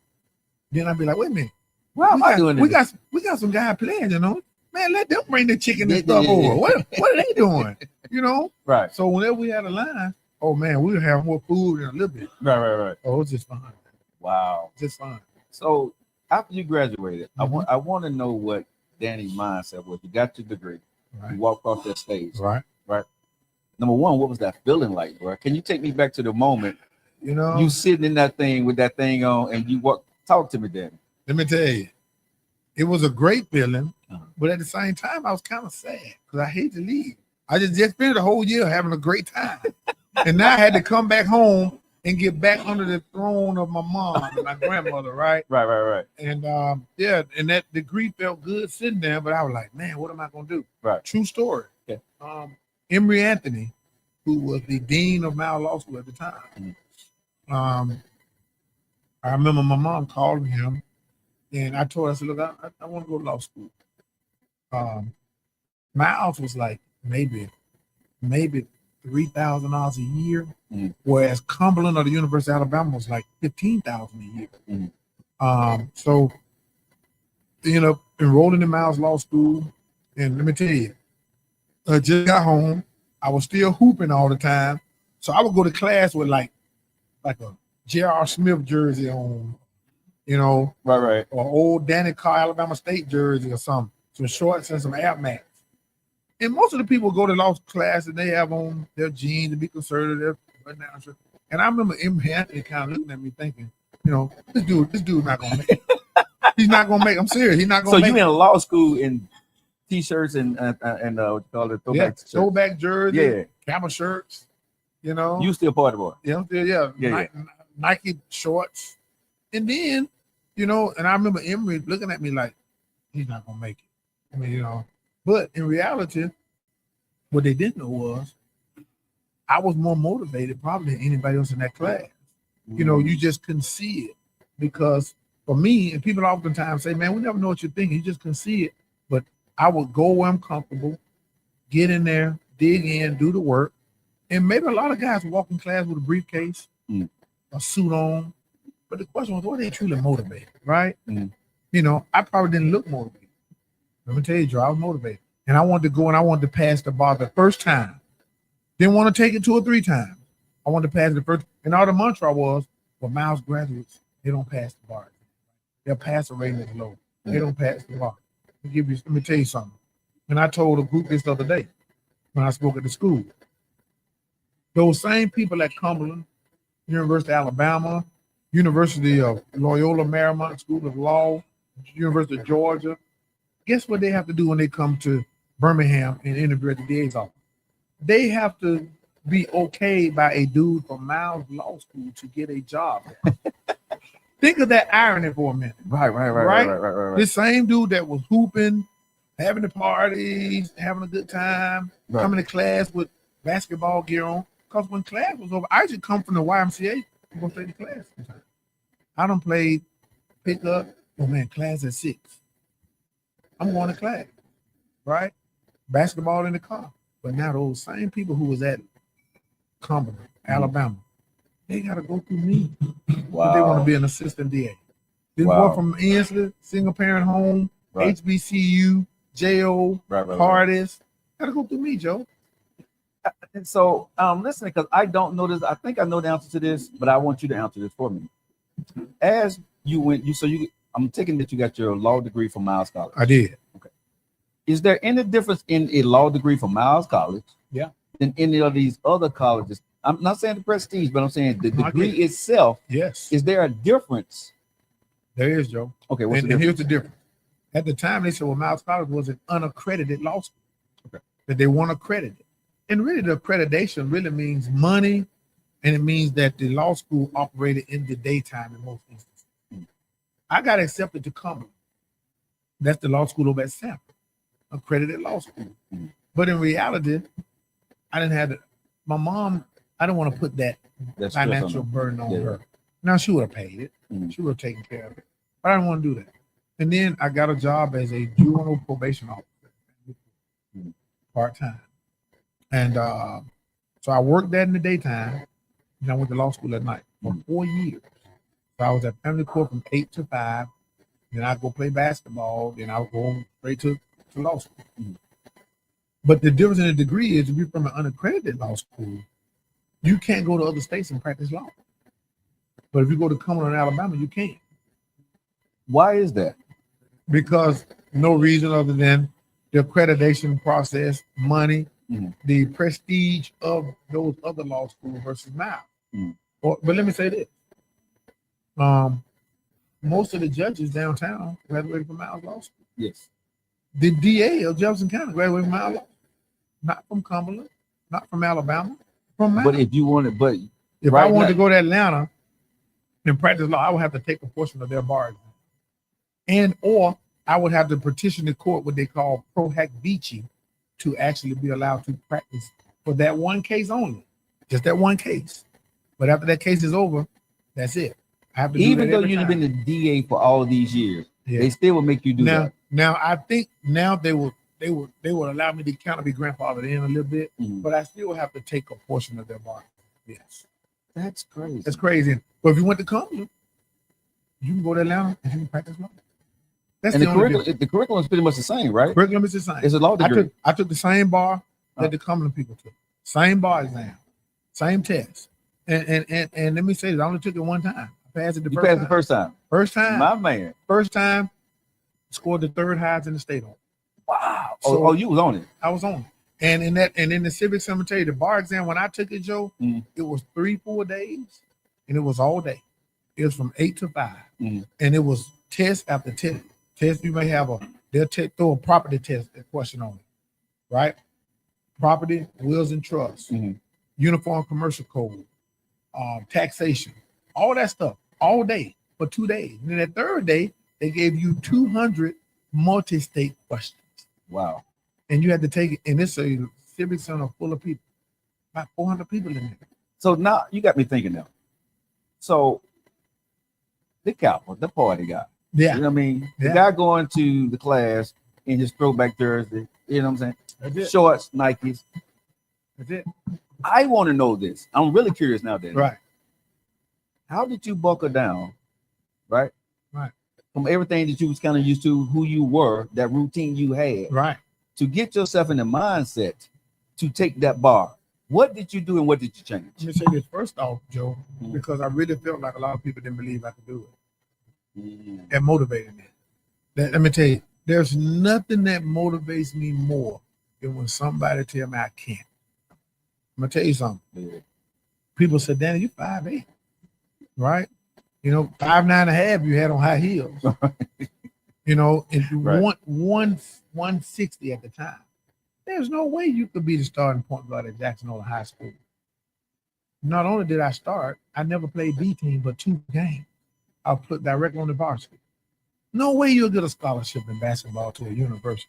Then I'd be like, wait a minute. Well, am I doing we this? got some guy playing, you know. Man, let them bring the chicken and Yeah, stuff yeah, over. yeah. What are they doing? You know? Right. So whenever we had a line, oh man, we would have more food in a little bit. Right. Oh, it was just fun. Wow. Just fun. So after you graduated, Mhm. I want to know what Danny's mindset was. You got your degree. Right. You walked off that stage. Right. Number one, what was that feeling like, bro? Can you take me back to the moment You know, you sitting in that thing with that thing on and you walk? Talk to me, Danny. let me tell you, it was a great feeling, Uh-huh. but at the same time, I was kind of sad because I hate to leave. I just spent the whole year having a great time. And now I had to come back home and get back under the throne of my mom and my grandmother, right? Right. And and that degree felt good sitting there, but I was like, man, what am I gonna do? Right. True story. Okay. Emory Anthony, who was the dean of Mount Law School at the time. I remember my mom called him, and I told her, I said, look, I want to go to law school. Miles was like maybe $3,000 a year, whereas Cumberland or the University of Alabama was like $15,000 a year. So you know, enrolled in Miles Law School, and let me tell you, I just got home. I was still hooping all the time, so I would go to class with like a J.R. Smith jersey on, you know, Right. or old Danny Carr Alabama State jersey or something, some shorts and some Air Max. And most of the people go to law class and they have on their jeans to be conservative. And I remember Emory Anthony kind of looking at me thinking, you know, this dude not gonna make it. He's not gonna make it. I'm serious. He's not gonna So make you it. in law school in t-shirts and what you call it, throwback shirts. Throwback jersey, Yeah. camel shirts, you know. You still party boy. Yeah. Nike shorts. And then, you know, and I remember Emory looking at me like, he's not gonna make it. I mean, you know, but in reality, what they didn't know was I was more motivated probably than anybody else in that class. You know, you just couldn't see it because for me, and people oftentimes say, man, we never know what you're thinking. You just couldn't see it. But I would go where I'm comfortable, get in there, dig in, do the work. And maybe a lot of guys walk in class with a briefcase, a suit on. But the question was, were they truly motivated, right? You know, I probably didn't look motivated. Let me tell you, Joe, I was motivated. And I wanted to go and I wanted to pass the bar the first time. Didn't want to take it 2 or 3 times. I wanted to pass it the first. And all the mantra was, well, Miles graduates, they don't pass the bar. Their passing rate is low. They don't pass the bar. Let me tell you something. And I told a group this the other day when I spoke at the school. Those same people at Cumberland, University of Alabama, University of Loyola Marymount School of Law, University of Georgia, guess what they have to do when they come to Birmingham and interview at the DA's office? They have to be okayed by a dude from Miles Law School to get a job. Think of that irony for a minute. Right. This same dude that was hooping, having the parties, having a good time, coming to class with basketball gear on. Because when class was over, I just come from the YMCA to go straight to class. I done played pickup. Oh man, class at 6. I'm going to class, right? Basketball in the car. But now those same people who was at Cumberland, Alabama, they got to go through me. Wow. They want to be an assistant DA. This boy from Ensley, single parent home, HBCU, JO, parties, got to go through me, Joe. And so, listening, because I don't know this. I think I know the answer to this, but I want you to answer this for me. As you went, I'm taking that you got your law degree from Miles College. I did. Okay. Is there any difference in a law degree from Miles College? Yeah. Than any of these other colleges? I'm not saying the prestige, but I'm saying the degree itself. Yes. Is there a difference? There is, Joe. Okay. And here's the difference. At the time, they said, well, Miles College was an unaccredited law school. Okay. That they weren't accredited. And really, the accreditation really means money, and it means that the law school operated in the daytime in most instances. I got accepted to Cumberland. That's the law school over at Sanford, accredited law school. But in reality, I didn't have my mom. I didn't want to put that financial burden on her. Now she would have paid it. She would have taken care of it. But I didn't want to do that. And then I got a job as a juvenile probation officer, part-time. And so I worked that in the daytime, and I went to law school at night for 4 years. So I was at family court from 8 to 5. Then I'd go play basketball. Then I would go straight to law school. But the difference in the degree is if you're from an unaccredited law school, you can't go to other states and practice law. But if you go to Cumberland, Alabama, you can. Why is that? Because no reason other than the accreditation process, money, the prestige of those other law schools versus mine. But let me say this. Most of the judges downtown graduated from Miles Law School. Yes. The DA of Jefferson County graduated from Miles Law School. Not from Cumberland, not from Alabama, from Miles. But if you wanted, if I wanted to go to Atlanta and practice law, I would have to take a portion of their bar exam. And or I would have to petition the court what they call pro hac vici to actually be allowed to practice for that one case only. Just that one case. But after that case is over, that's it. I have to even do though every you've time. been the DA for all of these years, they still will make you do that. Now I think now they would allow me to kind of be grandfathered in a little bit, but I still have to take a portion of their bar. Yes. That's crazy. That's crazy. But if you went to Cumberland, you can go to Atlanta and you can practice law. That's and the curriculum is pretty much the same, right? Curriculum is the same. It's a law degree. I took the same bar that the Cumberland people took. Same bar exam, same test. And let me say this, I only took it one time. I passed it the first time. First time. My man. First time, scored the third highest in the state on it. Wow. So you was on it. I was on it. And in the civic cemetery, the bar exam, when I took it, Joe, it was 3-4 days, and it was all day. It was from 8 to 5. And it was test after test. Test, you may have they'll throw a property test question on it, right? Property, wills and trusts, uniform commercial code, taxation, all that stuff, all day for 2 days. And then that third day, they gave you 200 multi-state questions. Wow. And you had to take it, and it's a civic center full of people, about 400 people in there. So now you got me thinking now. So the cowboy, the party guy. Yeah. You know what I mean? The guy going to the class in his throwback jersey, you know what I'm saying? That's it. Shorts, Nikes. That's it. I want to know this. I'm really curious now, Danny. Right. How did you buckle down, right? Right. From everything that you was kind of used to, who you were, that routine you had. Right. To get yourself in the mindset to take that bar. What did you do and what did you change? Let me say this first off, Joe, because I really felt like a lot of people didn't believe I could do it. That motivated me. Let me tell you, there's nothing that motivates me more than when somebody tell me I can't. I'm gonna tell you something. People said, Danny, you 5'8", right? You know, 5'9.5" you had on high heels. You know, and you want 160 at the time. There's no way you could be the starting point guard at Jackson Hole High School. Not only did I start, I never played B team but 2 games. I was put directly on the varsity. No way you'll get a scholarship in basketball to a university.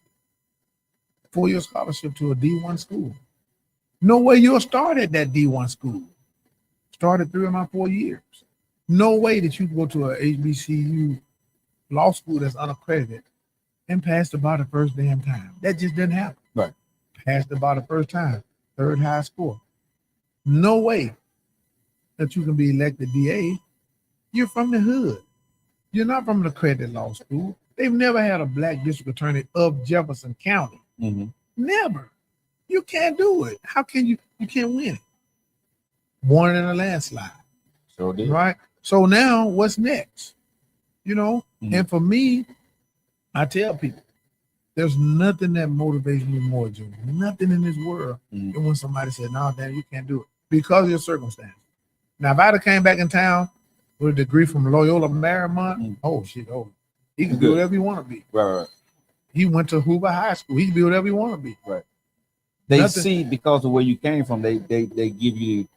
4-year scholarship to a D1 school. No way you'll start at that D1 school. Started 3 of my 4 years. No way that you can go to a HBCU law school that's unaccredited and pass the bar the first damn time. That just didn't happen. Right. Passed the bar the first time, third high score. No way that you can be elected DA. You're from the hood. You're not from an accredited law school. They've never had a black district attorney of Jefferson County. Never. You can't do it. How can you? You can't win it. Won in a landslide. Sure did. Right? So now what's next? You know? And for me, I tell people, there's nothing that motivates me more, Junior. Nothing in this world than when somebody said, no, Danny, you can't do it because of your circumstance. Now, if I'd have came back in town with a degree from Loyola Marymount, he can do whatever he want to be. Right. He went to Hoover High School. He can be whatever he want to be. Right. They see because of where you came from. They give you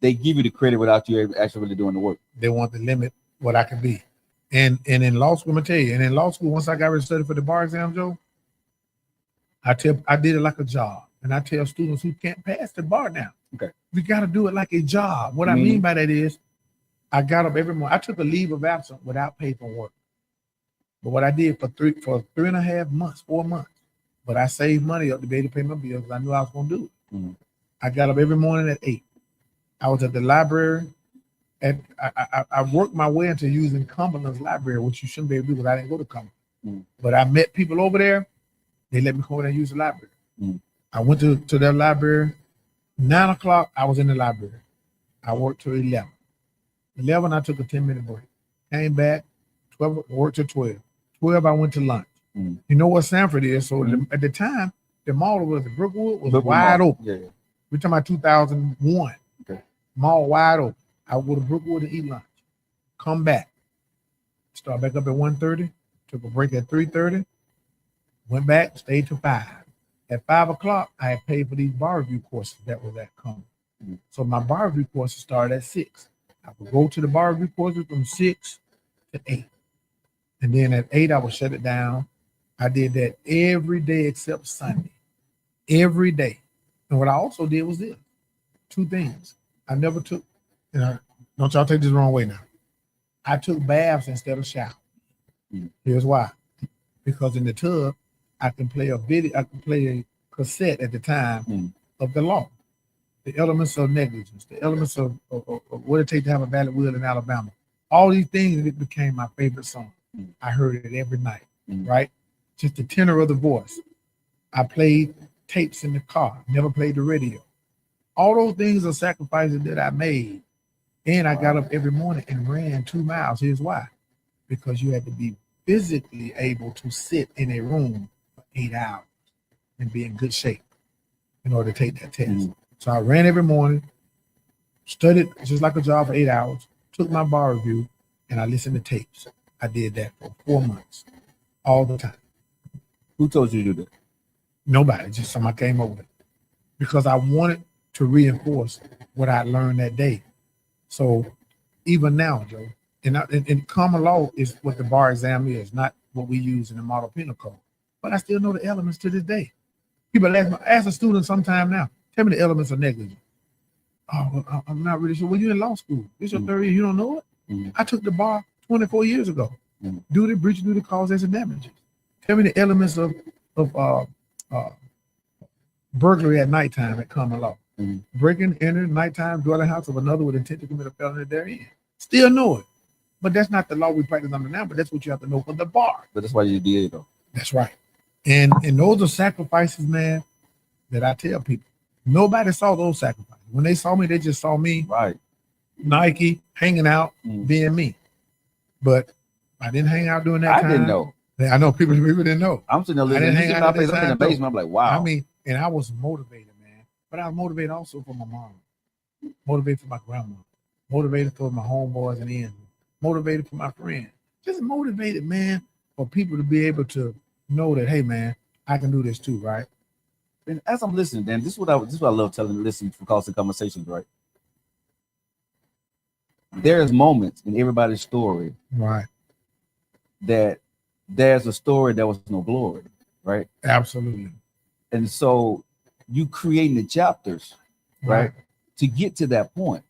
the credit without you actually really doing the work. They want to limit what I can be. And in law school, I'm gonna tell you, and in law school, once I got ready to study for the bar exam, Joe, I did it like a job. And I tell students who can't pass the bar now, okay, we got to do it like a job. What I mean by that is, I got up every morning. I took a leave of absence without pay for work. But what I did for 3.5 months, 4 months, but I saved money up to be able to pay my bills because I knew I was going to do it. Mm-hmm. I got up every morning at 8. I was at the library, and I worked my way into using Cumberland's library, which you shouldn't be able to do because I didn't go to Cumberland. Mm-hmm. But I met people over there. They let me come over there and use the library. Mm-hmm. I went to their library. 9 o'clock, I was in the library. I worked till 11. 11, I took a 10-minute break. Came back, 12, worked till 12. 12, I went to lunch. Mm-hmm. You know what Sanford is? So at the time, the mall was, the Brookwood was wide open. Yeah. We're talking about 2001. Okay. Mall wide open. I would go to Brookwood and eat lunch. Come back. Start back up at 1:30. Took a break at 3:30. Went back, stayed till 5. At 5 o'clock, I had paid for these bar review courses that was at Cumberland. Mm-hmm. So my bar review courses started at 6. I would go to the bar review courses from 6 to 8. And then at 8, I would shut it down. I did that every day except Sunday. Every day. And what I also did was this. 2 things. I never took, don't y'all take this the wrong way now. I took baths instead of showers. Mm-hmm. Here's why. Because in the tub, I can play a cassette at the time of the law. The elements of negligence, the elements of what it takes to have a valid will in Alabama. All these things, it became my favorite song. I heard it every night, right? Just the tenor of the voice. I played tapes in the car, never played the radio. All those things are sacrifices that I made. And I got up every morning and ran 2 miles. Here's why. Because you had to be physically able to sit in a room for 8 hours and be in good shape in order to take that test. Mm-hmm. So I ran every morning, studied just like a job for 8 hours, took my bar review, and I listened to tapes. I did that for 4 months, all the time. Who told you to do that? Nobody, just somebody came over there. Because I wanted to reinforce what I learned that day. So even now, Joe, and common law is what the bar exam is, not what we use in the model penal code. But I still know the elements to this day. People ask a student sometime now, tell me the elements of negligence. Oh, I'm not really sure. Well, you're in law school. It's your 3rd year. You don't know it? Mm-hmm. I took the bar 24 years ago. Mm-hmm. Duty, breach of duty, causes and damages. Tell me the elements of burglary at nighttime at common law. Mm-hmm. Breaking, entering, nighttime, dwelling house of another with intent to commit a felony therein. Still know it. But that's not the law we practice under now, but that's what you have to know for the bar. But that's why you did it, though. That's right. And those are sacrifices, man, that I tell people. Nobody saw those sacrifices. When they saw me, they just saw me, right? Nike, hanging out, being me. But I didn't hang out during that time. I didn't know. I know people didn't know. I'm sitting there listening. I'm in the basement. I'm like, wow. I mean, and I was motivated, man. But I was motivated also for my mom. Motivated for my grandma. Motivated for my homeboys and ends. Motivated for my friends. Just motivated, man, for people to be able to know that, hey, man, I can do this too, right? And as I'm listening, Dan, this is what I love telling, listening for calls and conversations, right? There's moments in everybody's story, right, that there's a story that was no glory, right? Absolutely. And so you creating the chapters, right, to get to that point.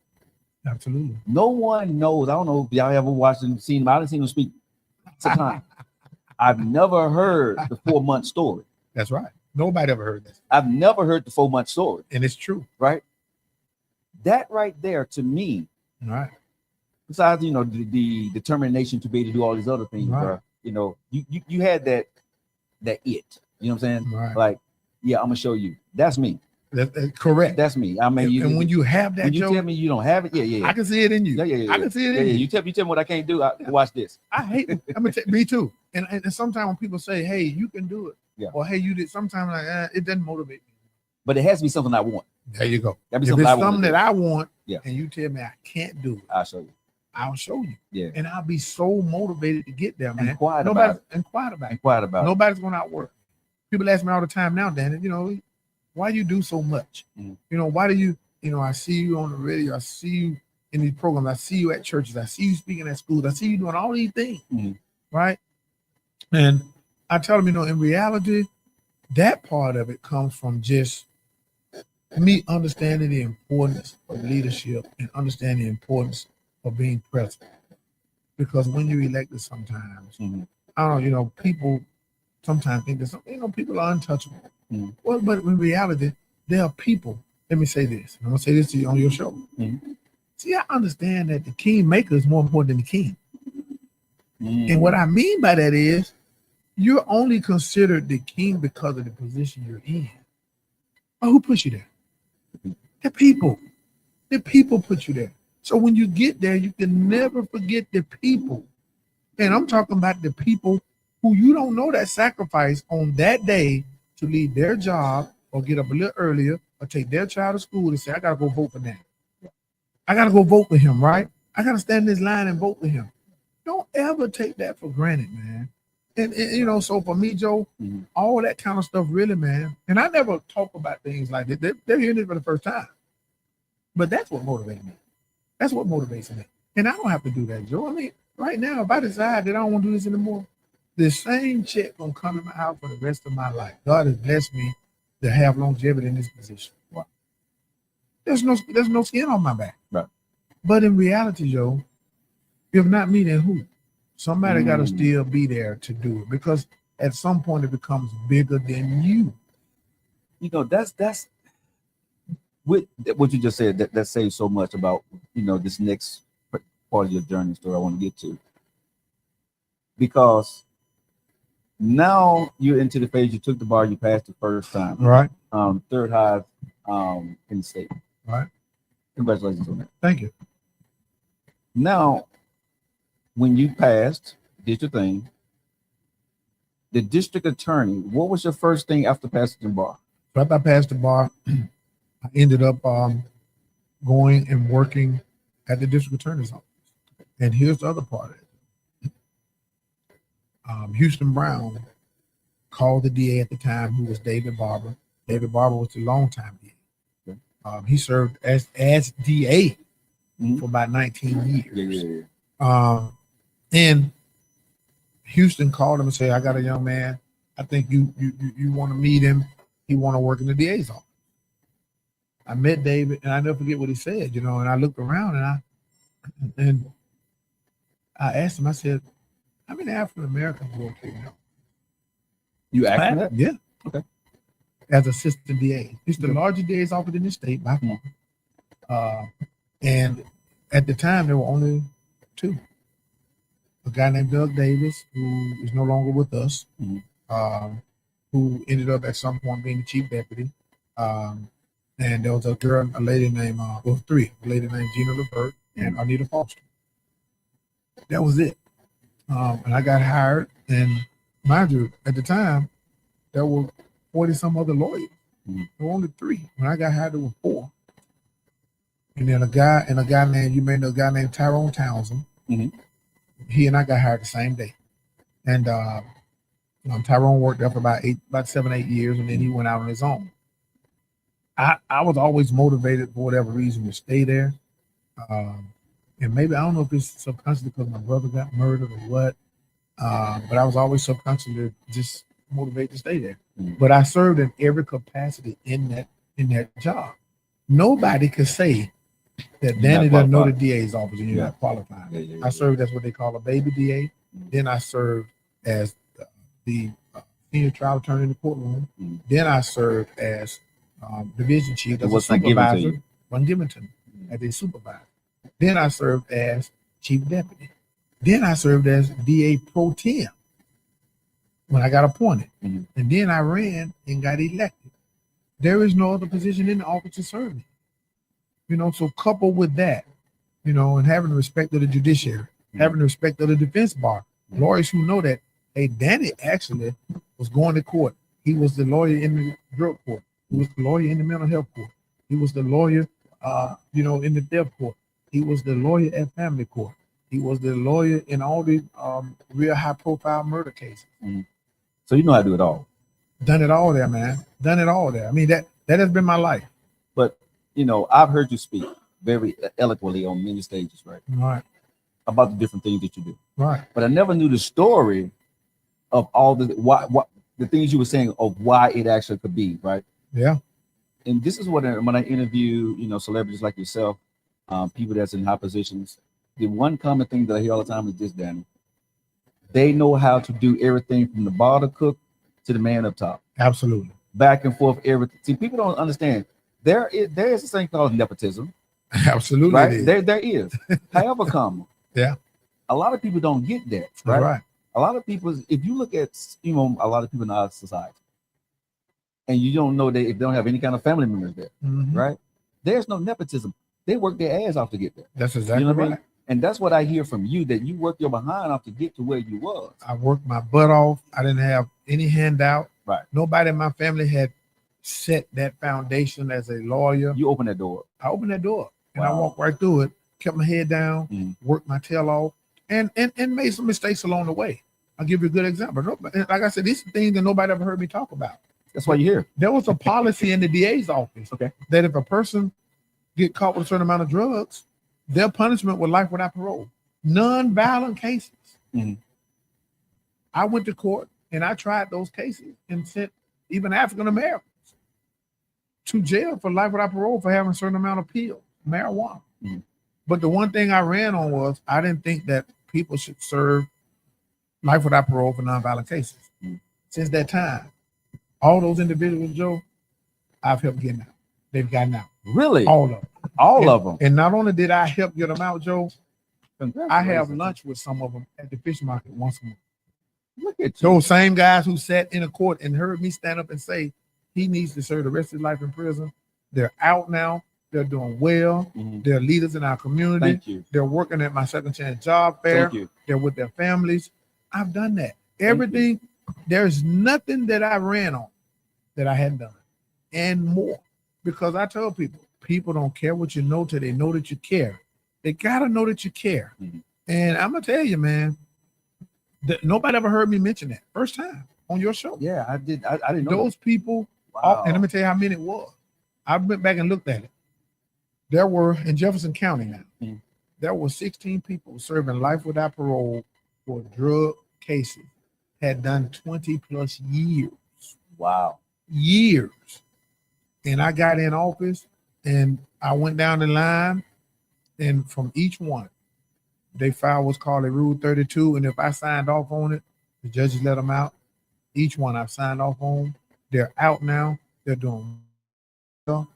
Absolutely. No one knows. I don't know if y'all ever watched and seen him. I didn't see him speak sometimes. I've never heard the 4-month story. That's right. Nobody ever heard this. I've never heard the 4-month story. And it's true. Right? That right there, to me, right, besides, the determination to be able to do all these other things, right, you had that it. You know what I'm saying? Right. Like, yeah, I'm going to show you. That's me. That's correct. That's me. I mean, and when you have that, when you tell me you don't have it, yeah. I can see it in you. Yeah. I can see it in you. You tell me what I can't do. Watch this. I hate it. Me too. And sometimes when people say, "Hey, you can do it," or "Hey, you did," sometimes it doesn't motivate me. But it has to be something I want. There you go. If it's something that I want, and you tell me I can't do it, I'll show you. I'll show you. Yeah. And I'll be so motivated to get there, man. And quiet about it. And quiet about it. Nobody's going to outwork. People ask me all the time now, Dan, why you do so much? Mhm. You know, why do you, I see you on the radio, I see you in these programs, I see you at churches, I see you speaking at schools, I see you doing all these things, Mhm. right? And I tell them, in reality, that part of it comes from just me understanding the importance of leadership and understanding the importance of being present. Because when you're elected sometimes, Mhm. I don't know, people sometimes think that people are untouchable. Mhm. Well, but in reality, there are people. Let me say this. I'm gonna say this to you on your show. Mhm. See, I understand that the kingmaker is more important than the king. Mhm. And what I mean by that is you're only considered the king because of the position you're in. But who put you there? The people. The people put you there. So when you get there, you can never forget the people. And I'm talking about the people who you don't know that sacrifice on that day to leave their job or get up a little earlier or take their child to school and say, I got to go vote for that. I got to go vote for him, right? I got to stand in this line and vote for him. Don't ever take that for granted, man. And so for me, Joe, Mhm. all that kind of stuff really, man. And I never talk about things like that. They're hearing it for the first time. But that's what motivates me. That's what motivates me. And I don't have to do that, Joe. I mean, right now, if I decide that I don't want to do this anymore, the same check gonna come in my house for the rest of my life. God has blessed me to have longevity in this position. Wow. There's no skin on my back. Right. But in reality, Joe, if not me, then who? Somebody got to Mm. still be there to do it because at some point it becomes bigger than you. That's with what you just said. That says so much about this next part of your journey story I want to get to, because now you're into the phase. You took the bar, you passed the first time, Right. Third highest in the state. Right. Congratulations on that. Thank you. Now, when you passed, did your thing, the district attorney, what was your first thing after passing the bar? So after I passed the bar, I ended up going and working at the district attorney's office. And here's the other part of it. Houston Brown called the DA at the time, who was David Barber. David Barber was the longtime DA. Okay. He served as DA Mhm. for about 19 years. Yeah. And Houston called him and said, I got a young man. I think you want to meet him. He want to work in the DA's office. I met David, and I never forget what he said, and I looked around and I asked him, I said, how many African Americans work here now? You asked him that? Yeah. Okay. As assistant DA. It's the Okay. largest DA's office in the state by far. And at the time, there were only two. A guy named Doug Davis, who is no longer with us, who ended up at some point being the chief deputy. And there was a lady named, three, a lady named Gina Levert and Anita Foster. That was it. And I got hired, and mind you, at the time, there were 40 some other lawyers. There were only three. When I got hired, there were four. And then a guy named, you may know a guy named Tyrone Townsend. Mm-hmm. He and I got hired the same day. And Tyrone worked there for about 7, 8 years, and then he went out on his own. I was always motivated for whatever reason to stay there. And maybe, I don't know if it's subconscious because my brother got murdered or what, but I was always subconsciously just motivated to stay there. Mm-hmm. But I served in every capacity in that job. Nobody could say that Danny doesn't know the DA's office and you're not qualified. I served as what they call a baby DA. Mm-hmm. Then I served as the senior trial attorney in the courtroom. Mm-hmm. Then I served as division chief. That's a supervisor. Wasn't given to me as a supervisor. Then I served as chief deputy. Then I served as DA pro tem when I got appointed. Mm-hmm. And then I ran and got elected. There is no other position in the office to serve me. So coupled with that, and having the respect of the judiciary, having the respect of the defense bar, lawyers who know that, hey, Danny actually was going to court. He was the lawyer in the drug court. He was the lawyer in the mental health court. He was the lawyer, in the theft court. He was the lawyer at family court. He was the lawyer in all the real high-profile murder cases. Mm-hmm. So you know how to do it all. Done it all there, man. Done it all there. I mean, that That has been my life. But I've heard you speak very eloquently on many stages, right? Right. About the different things that you do. Right. But I never knew the story of all the the things you were saying of why it actually could be, right? Yeah. And this is what when I interview, celebrities like yourself, people that's in high positions, the one common thing that I hear all the time is this, Danny. They know how to do everything from the bar cook to the man up top. Absolutely. Back and forth, everything. See, people don't understand. There is this thing called nepotism. Absolutely. Right? There is. However, yeah. A lot of people don't get that. Right? Right. A lot of people, if you look at a lot of people in our society, and you don't know that if they don't have any kind of family members there, right? There's no nepotism. They work their ass off to get there. That's exactly right. I mean? And that's what I hear from you, that you work your behind off to get to where you was. I worked my butt off. I didn't have any handout. Right. Nobody in my family had set that foundation as a lawyer. You opened that door. I opened that door and I walked right through it, kept my head down, worked my tail off, and made some mistakes along the way. I'll give you a good example. Like I said, these are things that nobody ever heard me talk about. That's why you're here. There was a policy in the DA's office that if a person get caught with a certain amount of drugs, their punishment was life without parole. Non-violent cases. I went to court and I tried those cases and sent even African Americans to jail for life without parole for having a certain amount of pills, marijuana. But the one thing I ran on was I didn't think that people should serve life without parole for non-violent cases. Since that time, all those individuals, Joe, I've helped get out. They've gotten out. Really? All of them. All of them. And not only did I help get them out, Joe, I have lunch with some of them at the fish market once a month. Look at you. Those same guys who sat in a court and heard me stand up and say he needs to serve the rest of his life in prison. They're out now. They're doing well. They're leaders in our community. Thank you. They're working at my second chance job fair. Thank you. They're with their families. I've done that. Everything. There's nothing that I ran on that I hadn't done, and more. Because I tell people don't care what you know till they know that you care. They gotta know that you care. And I'm gonna tell you, man, that nobody ever heard me mention that. First time on your show. Yeah, I did. I didn't know those people. Wow. And let me tell you how many it was. I went back and looked at it. There were in Jefferson County now. There were 16 people serving life without parole for drug cases. Had done 20 plus years. Wow. Years. And I got in office and I went down the line, and from each one, they filed what's called a Rule 32. And if I signed off on it, the judges let them out. Each one I've signed off on. They're out now. They're doing well.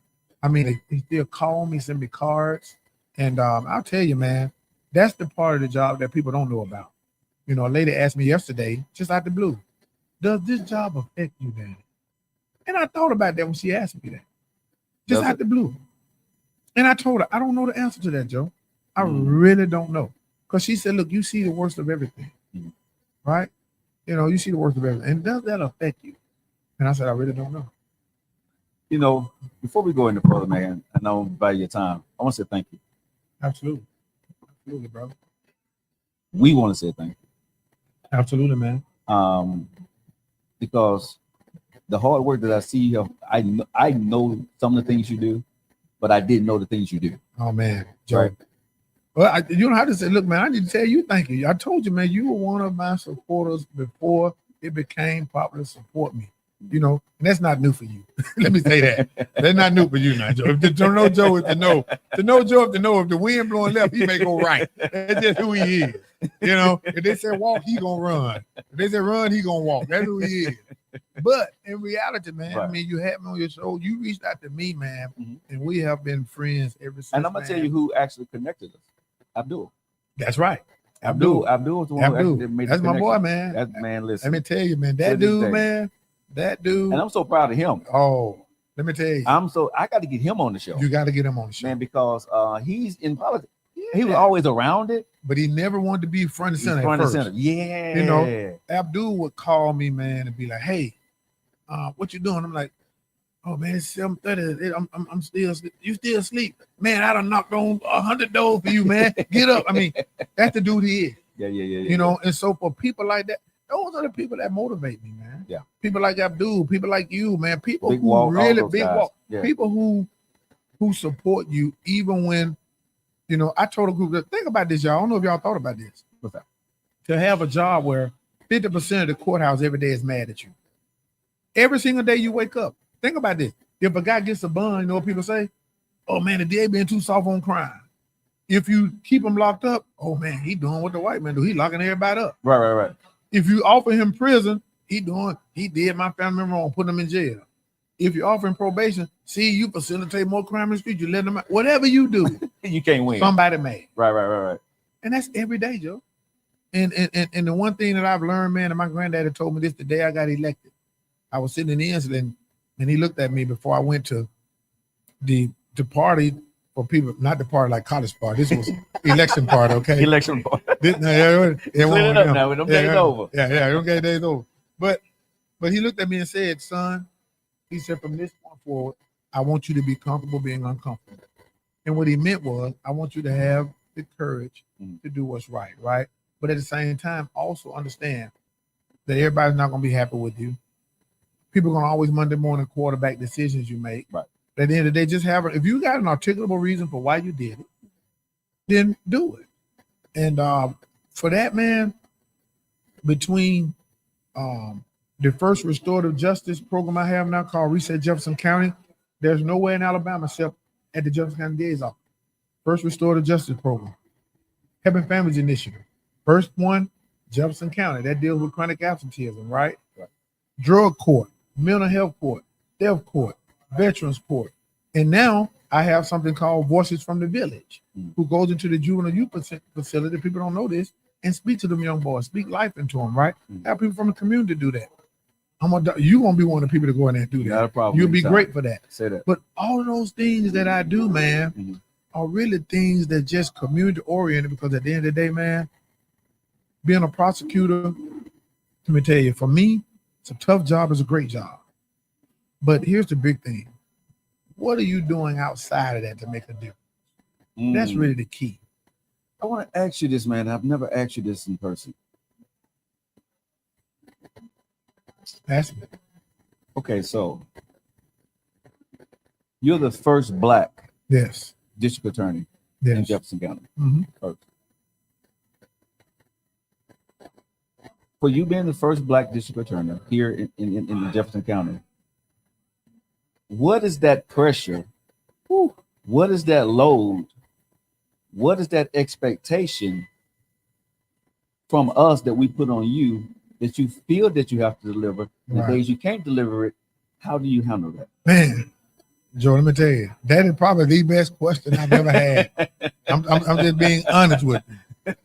I mean, they still call me, send me cards. And I'll tell you, man, that's the part of the job that people don't know about. A lady asked me yesterday, just out the blue, does this job affect you, Danny? And I thought about that when she asked me that. Just out the blue. And I told her, I don't know the answer to that, Joe. I really don't know. Because she said, look, you see the worst of everything. Right? You see the worst of everything. And does that affect you? And I said, I really don't know. Before we go any further, man, I know by your time, I want to say thank you. Absolutely. Absolutely, brother. We want to say thank you. Absolutely, man. Because the hard work that I see, I know some of the things you do, but I didn't know the things you do. Oh, man. Joe. Right. Well, you don't have to say, look, man, I need to tell you thank you. I told you, man, you were one of my supporters before it became popular. Support me. And that's not new for you. Let me say that. That's not new for you now, Joe. If to know Joe is to know. To know Joe is to know if the wind blowing left, he may go right. That's just who he is. If they say walk, he gonna run. If they say run, he gonna walk. That's who he is. But in reality, man, right. I mean, you had me on your show. You reached out to me, man, and we have been friends ever since. And I'm gonna tell you who actually connected us. Abdul. That's right. Abdul was the one who actually made That's my boy, man. That man, listen. Let me tell you, man, that dude, man. That dude. And I'm so proud of him. Oh, let me tell you. I got to get him on the show. You got to get him on the show. Man, because he's in politics. Yeah. He was always around it. But he never wanted to be front and center. Front and center. Yeah. Abdul would call me, man, and be like, hey, what you doing? I'm like, oh, man, it's 7:30. I'm still, you still asleep. Man, I done knocked on 100 doors for you, man. Get up. I mean, that's the dude he is. Yeah. And so for people like that, those are the people that motivate me, man. Yeah. People like Abdul, people like you, man. People Big who Walk, all really those big guys. walk. Yeah. People who support you even when, I told a group that think about this, y'all. I don't know if y'all thought about this. What's that? To have a job where 50% of the courthouse every day is mad at you. Every single day you wake up. Think about this. If a guy gets a bond, you know what people say? Oh man, the DA being too soft on crime. If you keep him locked up, oh man, he doing what the white man do. He locking everybody up. Right. If you offer him prison, he did my family member wrong, put him in jail. If you offer him probation, see, you facilitate more crime in the street, you let them out. Whatever you do, you can't win. Somebody mad. Right. And that's every day, Joe. And the one thing that I've learned, man, and my granddaddy told me this the day I got elected. I was sitting in the incident, and he looked at me before I went to the party for people, not the party like college party. This was election party, okay? Election party. Clean it up now. Them days over. Yeah, them days over. But he looked at me and said, son, he said, from this point forward, I want you to be comfortable being uncomfortable. And what he meant was, I want you to have the courage to do what's right? But at the same time, also understand that everybody's not going to be happy with you. People are going to always Monday morning quarterback decisions you make. Right. But at the end of the day, just have if you got an articulable reason for why you did it, then do it. And for that, man, between the first restorative justice program I have now called Reset Jefferson County, there's nowhere in Alabama except at the Jefferson County DA's office. First restorative justice program. Helping Families Initiative. First one, Jefferson County. That deals with chronic absenteeism, right? Drug court, mental health court, theft court, veterans court. And now I have something called Voices from the Village, who goes into the juvenile youth facility. People don't know this, and speak to them young boys, speak life into them, right? Have people from the community do that. You won't be one of the people to go in there and do that. Not a problem. You'll be great for that. Say that. But all of those things that I do, man, are really things that just community oriented, because at the end of the day, man, being a prosecutor, let me tell you, for me, it's a tough job, it's a great job. But here's the big thing. What are you doing outside of that to make a difference? That's really the key. I want to ask you this, man. I've never asked you this in person. Ask me. Okay, so you're the first Black district attorney in Jefferson County. First. For you being the first Black district attorney here in Jefferson County, what is that pressure? What is that load? What is that expectation from us that we put on you that you feel that you have to deliver? The days you can't deliver it, how do you handle that? Man, Joe, let me tell you, that is probably the best question I've ever had. I'm just being honest with you.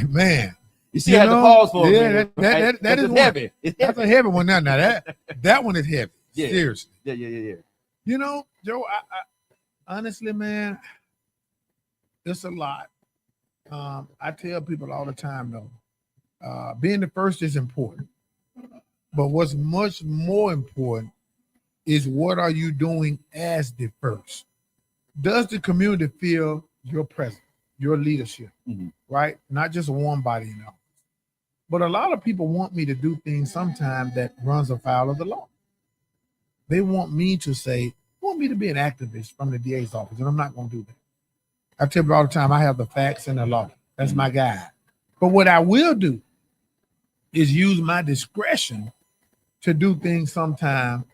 Man. You see, I had to pause for a minute. That is heavy. That's a heavy one. Now that one is heavy. Yeah. Seriously. Yeah. You know, Joe, I honestly, man, it's a lot. I tell people all the time, though, being the first is important. But what's much more important is what are you doing as the first? Does the community feel your presence, your leadership, right? Not just one body in office. But a lot of people want me to do things sometimes that runs afoul of the law. They want me to be an activist from the DA's office, and I'm not going to do that. I tell people all the time, I have the facts and the law. That's my guide. But what I will do is use my discretion to do things sometimes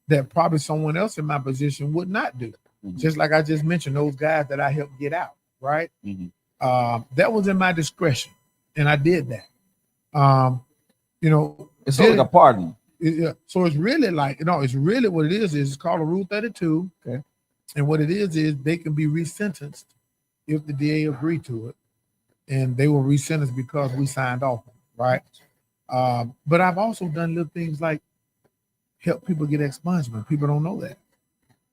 that probably someone else in my position would not do. Just like I just mentioned, those guys that I helped get out, right? That was in my discretion, and I did that. It's like a pardon. So it's really it's really what it is. It's called a Rule 32. Okay. And what it is they can be resentenced if the DA agreed to it, and they were resentenced because we signed off, right? But I've also done little things like help people get expungement. People don't know that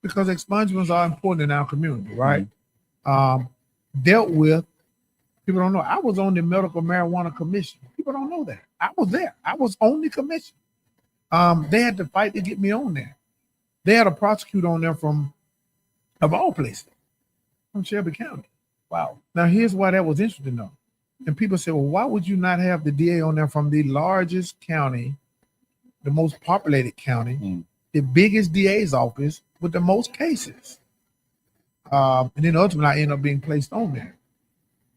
because expungements are important in our community, right? Dealt with. People don't know. I was on the Medical Marijuana Commission. People don't know that. I was there. I was on the commission. They had to fight to get me on there. They had a prosecutor on there of all places, from Shelby County. Wow. Now, here's why that was interesting, though. And people say, well, why would you not have the DA on there from the largest county the most populated county, the biggest DA's office with the most cases. And then ultimately I end up being placed on there.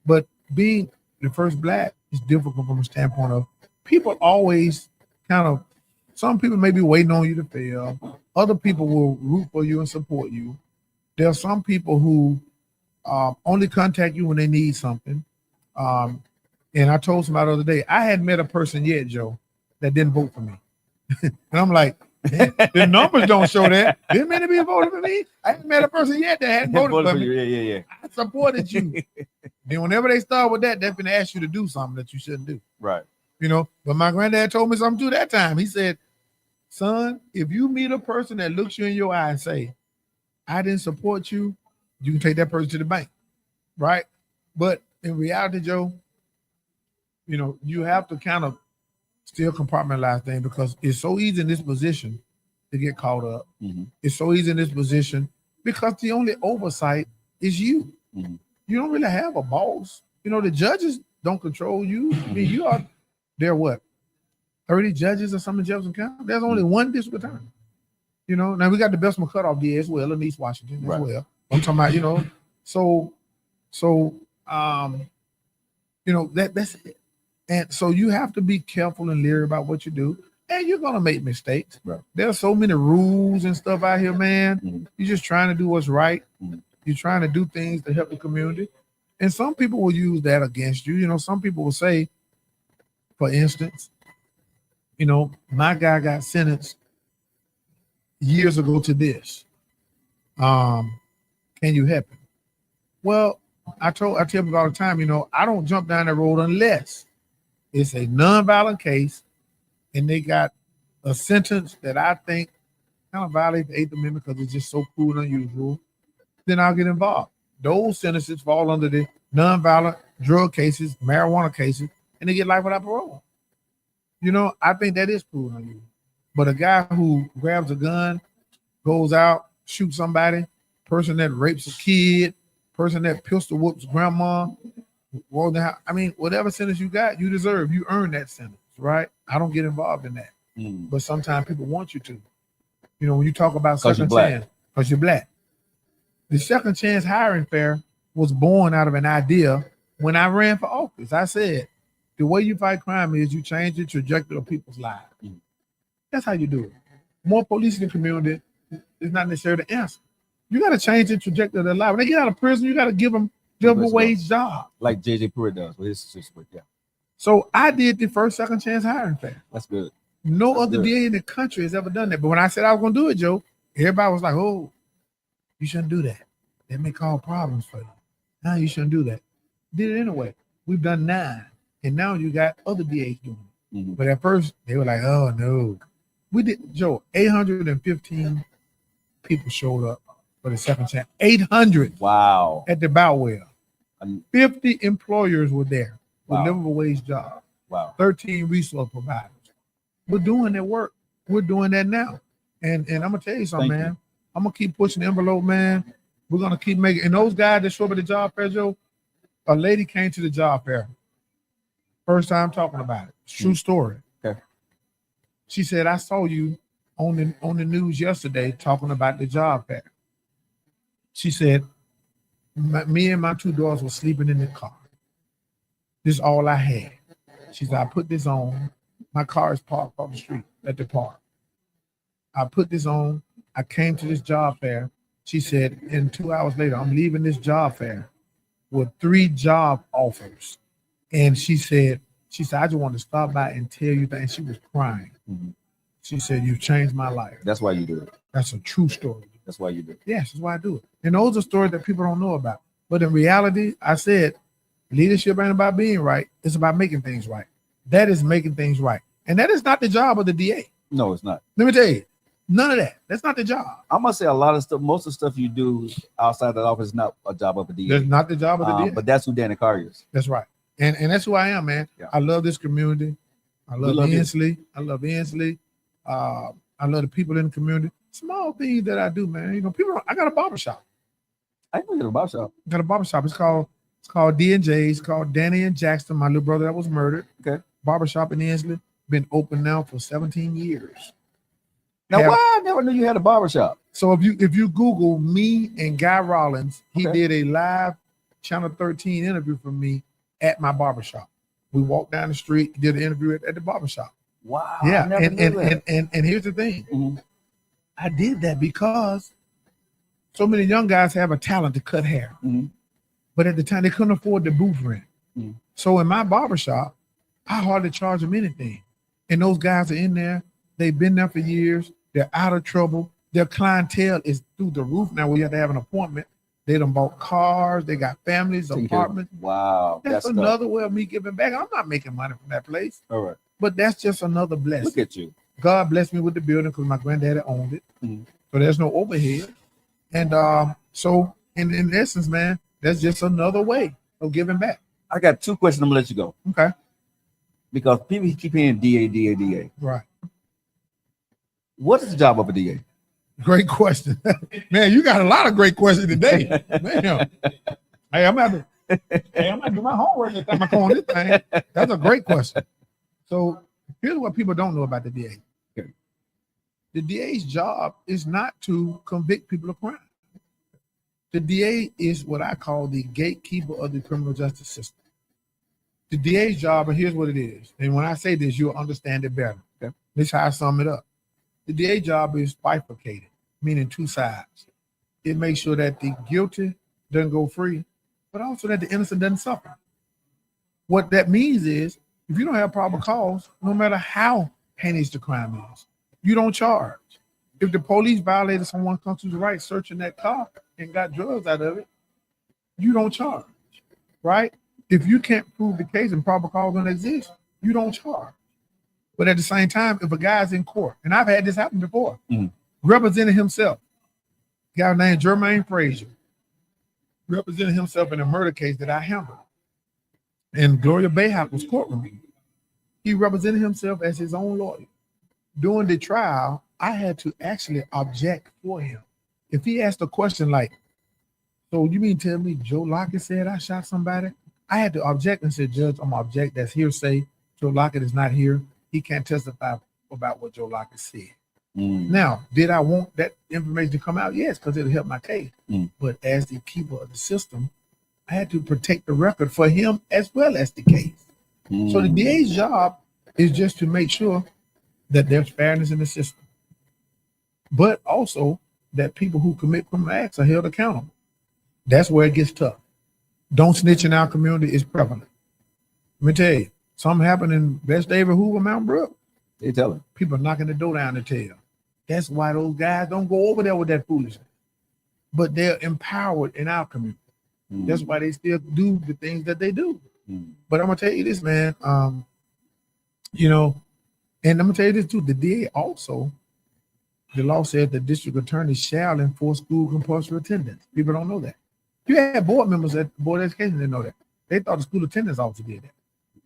But being the first black is difficult from a standpoint of people always kind of, some people may be waiting on you to fail. Other people will root for you and support you. There are some people who only contact you when they need something. And I told somebody the other day, I hadn't met a person yet, Joe, that didn't vote for me. And I'm like, the numbers don't show that. Didn't many people voted for me? I haven't met a person yet that hadn't voted for me. Yeah. I supported you. Then whenever they start with that, they're going to ask you to do something that you shouldn't do. Right. You know, but my granddad told me something too that time. He said, son, if you meet a person that looks you in your eye and say, I didn't support you, you can take that person to the bank. Right. But in reality, Joe, you know, you have to kind of still compartmentalize things because it's so easy in this position to get caught up. It's so easy in this position because the only oversight is you. You don't really have a boss. You know, the judges don't control you. I mean, you are there, what, 30 judges or something in Jefferson County? There's only one district attorney. You know, now we got the Bessemer cutoff DA as well in East Washington as well. I'm talking about, you know, so you know, that's it. And so you have to be careful and leery about what you do. And you're gonna make mistakes. Right. There are so many rules and stuff out here, man. You're just trying to do what's right. You're trying to do things to help the community. And some people will use that against you. You know, some people will say, for instance, you know, my guy got sentenced years ago to this. Can you help him? Well, I tell people all the time, you know, I don't jump down the road unless it's a nonviolent case and they got a sentence that I think kind of violates the 8th Amendment because it's just so cruel and unusual. Then I'll get involved. Those sentences fall under the nonviolent drug cases, marijuana cases, and they get life without parole. You know, I think that is cruel and unusual. But a guy who grabs a gun, goes out, shoots somebody, person that rapes a kid, person that pistol whoops grandma, I mean, whatever sentence you got, you deserve. You earn that sentence, right? I don't get involved in that. But sometimes people want you to. You know, when you talk about second chance, because you're black. The second chance hiring fair was born out of an idea when I ran for office. I said, the way you fight crime is you change the trajectory of people's lives. That's how you do it. More police in the community is not necessarily the answer. You got to change the trajectory of their life. When they get out of prison, you got to give them a wage job. Like J.J. Pruitt does with his sister. Yeah. So I did the first second chance hiring fair. That's good. No other DA in the country has ever done that. But when I said I was going to do it, Joe, everybody was like, oh, you shouldn't do that. That may cause problems for you. No, you shouldn't do that. Did it anyway. We've done 9. And now you got other DAs doing it. But at first, they were like, oh, no. We did, Joe, 815 people showed up for the second chance. 800. Wow. At the Bow Well. 50 employers were there with livable wage jobs. Wow. 13 resource providers. We're doing that work. We're doing that now. And I'm going to tell you something, man. I'm going to keep pushing the envelope, man. We're going to keep making. And those guys that show up at the job fair, Joe, a lady came to the job fair. First time talking about it. True story. Okay. She said, I saw you on the news yesterday talking about the job fair. She said, me and my 2 daughters were sleeping in the car. This is all I had. She said, I put this on. My car is parked on the street at the park. I put this on. I came to this job fair. She said, and 2 hours later, I'm leaving this job fair with 3 job offers. And she said, I just wanted to stop by and tell you that. And she was crying. She said, you've changed my life. That's why you do it. That's a true story. That's why you do it. Yes, that's why I do it. And those are stories that people don't know about. But in reality, I said, leadership ain't about being right. It's about making things right. That is making things right. And that is not the job of the DA. No, it's not. Let me tell you, none of that. That's not the job. I must say a lot of stuff, most of the stuff you do outside that office is not a job of the DA. That's not the job of the DA. But that's who Danny Carr is. That's right. And that's who I am, man. Yeah. I love this community. I love Ensley. I love Ensley. I love the people in the community. Small things that I do, man. You know, I got a barbershop. I know you got a barbershop. I got a barbershop. It's called D&J. It's called Danny and Jackson, my little brother that was murdered. Okay. Barbershop in Ensley. been open now for 17 years. Now, why I never knew you had a barbershop? So if you Google me and Guy Rollins, he Okay. did a live Channel 13 interview for me at my barbershop. We walked down the street, did an interview at the barbershop. Wow. Yeah, I never knew that. and here's the thing. Mhm. I did that because so many young guys have a talent to cut hair. Mhm. But at the time they couldn't afford the booth rent. Mhm. So in my barbershop, I hardly charge them anything. And those guys are in there. They've been there for years. They're out of trouble. Their clientele is through the roof now. We have to have an appointment. They done bought cars. They got families, apartments. Wow. That's another way of me giving back. I'm not making money from that place. All right. But that's just another blessing. Look at you. God blessed me with the building because my granddaddy owned it. Mhm. So there's no overhead. And so in essence, man, that's just another way of giving back. I got 2 questions. I'm gonna let you go Okay. because people keep hearing DA. Right. What is the job of a DA? Great question. Man, you got a lot of great questions today. Man. Hey, I'm gonna do my homework next time I come on this thing. That's a great question. So here's what people don't know about the DA. Okay. The DA's job is not to convict people of crime. The DA is what I call the gatekeeper of the criminal justice system. The DA's job, and here's what it is. And when I say this, you'll understand it better. Okay. This is how I sum it up. The DA job is bifurcated, meaning 2 sides. It makes sure that the guilty doesn't go free, but also that the innocent doesn't suffer. What that means is, if you don't have probable cause, no matter how heinous the crime is, you don't charge. If the police violated someone's constitutional rights searching that car and got drugs out of it, you don't charge, right? If you can't prove the case and probable cause don't exist, you don't charge. But at the same time, if a guy's in court, and I've had this happen before, representing himself, a guy named Jermaine Frazier, representing himself in a murder case that I handled in Gloria Bayhoff's courtroom. He represented himself as his own lawyer. During the trial, I had to actually object for him. If he asked a question like, so you mean tell me Joe Lockett said I shot somebody? I had to object and say, Judge, I'm gonna object. That's hearsay. Joe Lockett is not here. He can't testify about what Joe Lockett said. Now, did I want that information to come out? Yes, because it'll help my case. But as the keeper of the system, I had to protect the record for him as well as the case. So the DA's job is just to make sure that there's fairness in the system, but also that people who commit criminal acts are held accountable. That's where it gets tough. Don't snitch in our community is prevalent. Let me tell you, something happened in West David, Hoover, Mount Brook. They tell him. People are knocking the door down to tell. That's why those guys don't go over there with that foolishness. But they're empowered in our community. That's why they still do the things that they do. But I'm gonna tell you this, man. You know, and I'm gonna tell you this too. The DA also, the law says the district attorney shall enforce school compulsory attendance. People don't know that. You had board members at the Board of Education didn't know that. They thought the school attendance officer did that.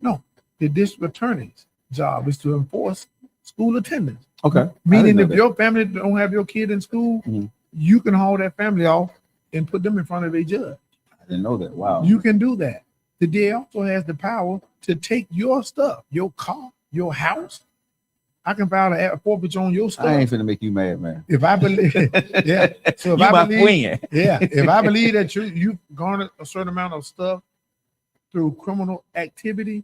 No, the district attorney's job is to enforce school attendance. Okay. Meaning if your family don't have your kid in school, you can haul that family off and put them in front of a judge. I didn't know that. Wow. You can do that. The DA also has the power to take your stuff, your car, your house. I can file a forfeiture on your stuff. I ain't finna make you mad, man. If I believe, yeah. So if You I my believe, queen. yeah. If I believe that you've garnered a certain amount of stuff through criminal activity,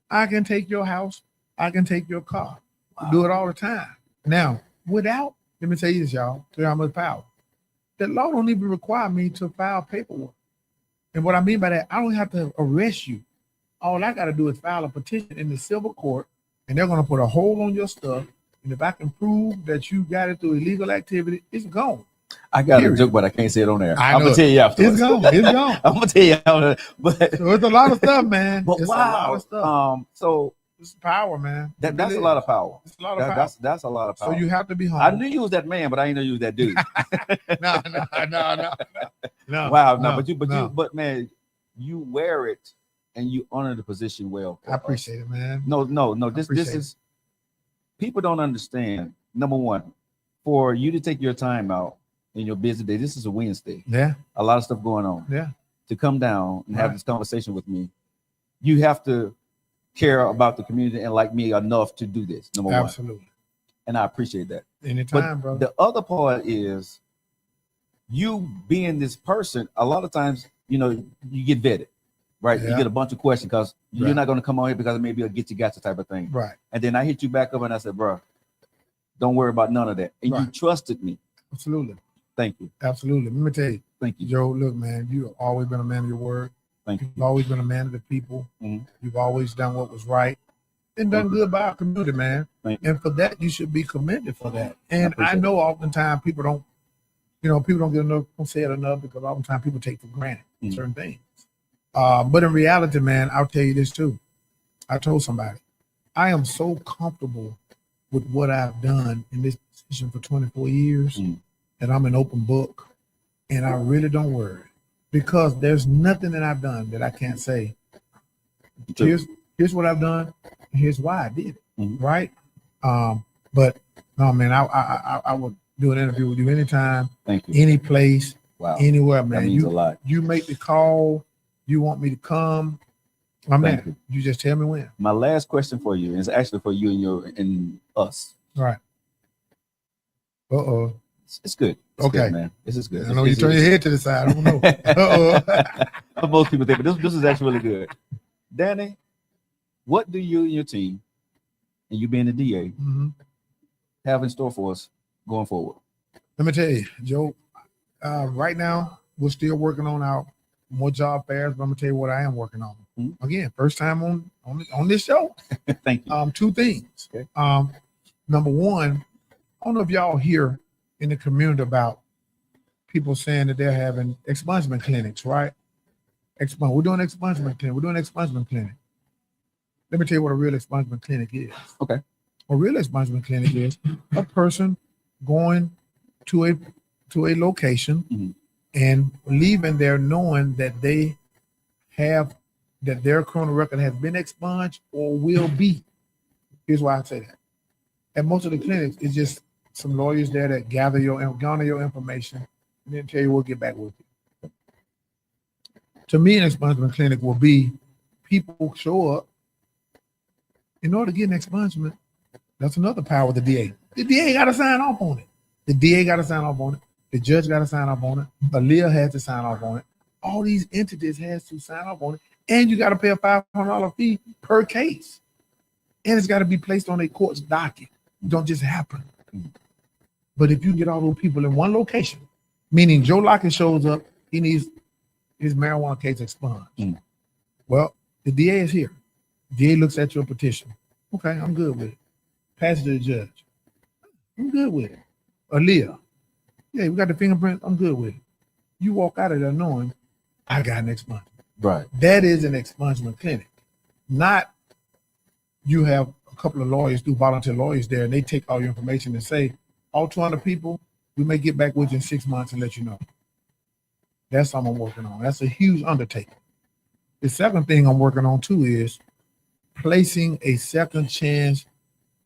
I can take your house. I can take your car. Wow. Do it all the time. Now, let me tell you this, y'all. Tell you how much power. The law don't even require me to file paperwork. And what I mean by that, I don't have to arrest you. All I got to do is file a petition in the civil court, and they're going to put a hold on your stuff. And if I can prove that you got it through illegal activity, it's gone. I got a joke, but I can't say it on there. I'm going to tell you afterwards. It's gone. It's gone. I'm going to tell you after. But so it's a lot of stuff, man. But it's wow. a lot of stuff. So it's power, man. That's a lot of power. It's a lot of power. That's a lot of power. So you have to be humble. I knew you was that man, but I didn't know you was that dude. No. Wow, no. But man, you wear it and you honor the position well. I appreciate it, man. No. This is people don't understand. Number one, for you to take your time out in your busy day, this is a Wednesday. Yeah. A lot of stuff going on. Yeah. To come down and have this conversation with me, you have to care about the community and like me enough to do this. Number one, Absolutely. and I appreciate that. Anytime, brother. The other part is you being this person. A lot of times, you know, you get vetted, right? Yeah. You get a bunch of questions because you're Right. not going to come on here because maybe a get you gotcha type of thing. Right. And then I hit you back up and I said, bro, don't worry about none of that. And you Right. trusted me. Absolutely. Thank you. Absolutely. Let me tell you, Thank you. Joe, look, man, you have always been a man of your word. Thank you. You've always been a man of the people. Mhm. You've always done what was right and done Thank you. good by our community, man. Thank you. And for that, you should be commended for that. And I appreciate know oftentimes people don't, people don't get enough, don't say it enough because oftentimes people take for granted Mhm. certain things. But in reality, man, I'll tell you this too. I told somebody, I am so comfortable with what I've done in this position for 24 years Mhm. that I'm an open book, and I really don't worry because there's nothing that I've done that I can't say. True. Here's what I've done, and here's why I did it. Mhm. Right? But no, man, I would do an interview with you anytime, Thank you. any place, Wow. anywhere, That man. means a lot. You make the call. You want me to come? I'm Thank there. You just tell me when. My last question for you is actually for you and us. Right. Uh-oh. It's good. It's Okay. good, man. This is good. I know you turn your head to the side. I don't know. Uh-oh. Most people think, but this is actually really good. Danny, what do you and your team, and you being the DA, Mhm. have in store for us going forward? Let me tell you, Joe, right now, we're still working on our more job fairs, but I'm going to tell you what I am working on. Mhm. Again, first time on this show. Thank you. Two things. Okay. Number one, I don't know if y'all hear in the community about people saying that they're having expungement clinics, right? We're doing expungement clinic. We're doing expungement clinic. Let me tell you what a real expungement clinic is. Okay. A real expungement clinic is a person going to a location Mhm. and leaving there knowing that they have that their criminal record has been expunged or will be. Here's why I say that. At most of the clinics, it's just some lawyers there that garner your information and then tell you we'll get back with you. To me, an expungement clinic will be people show up. In order to get an expungement, that's another power of the DA. The DA got to sign off on it. The DA got to sign off on it. The judge got to sign off on it. Aaliyah has to sign off on it. All these entities has to sign off on it. And you got to pay a $500 fee per case. And it's got to be placed on a court's docket. It don't just happen. But if you get all those people in one location, meaning Joe Lockett shows up, he needs his marijuana case expunged. Well, the DA is here. DA looks at your petition. Okay, I'm good with it. Pass it to the judge. I'm good with it. Aaliyah. Yeah, we got the fingerprint. I'm good with it. You walk out of there knowing I got an expungement. Right. That is an expungement clinic. Not you have a couple of lawyers, volunteer lawyers there, and they take all your information and say, all 200 people, we may get back with you in 6 months and let you know. That's something I'm working on. That's a huge undertaking. The second thing I'm working on too is placing a second chance,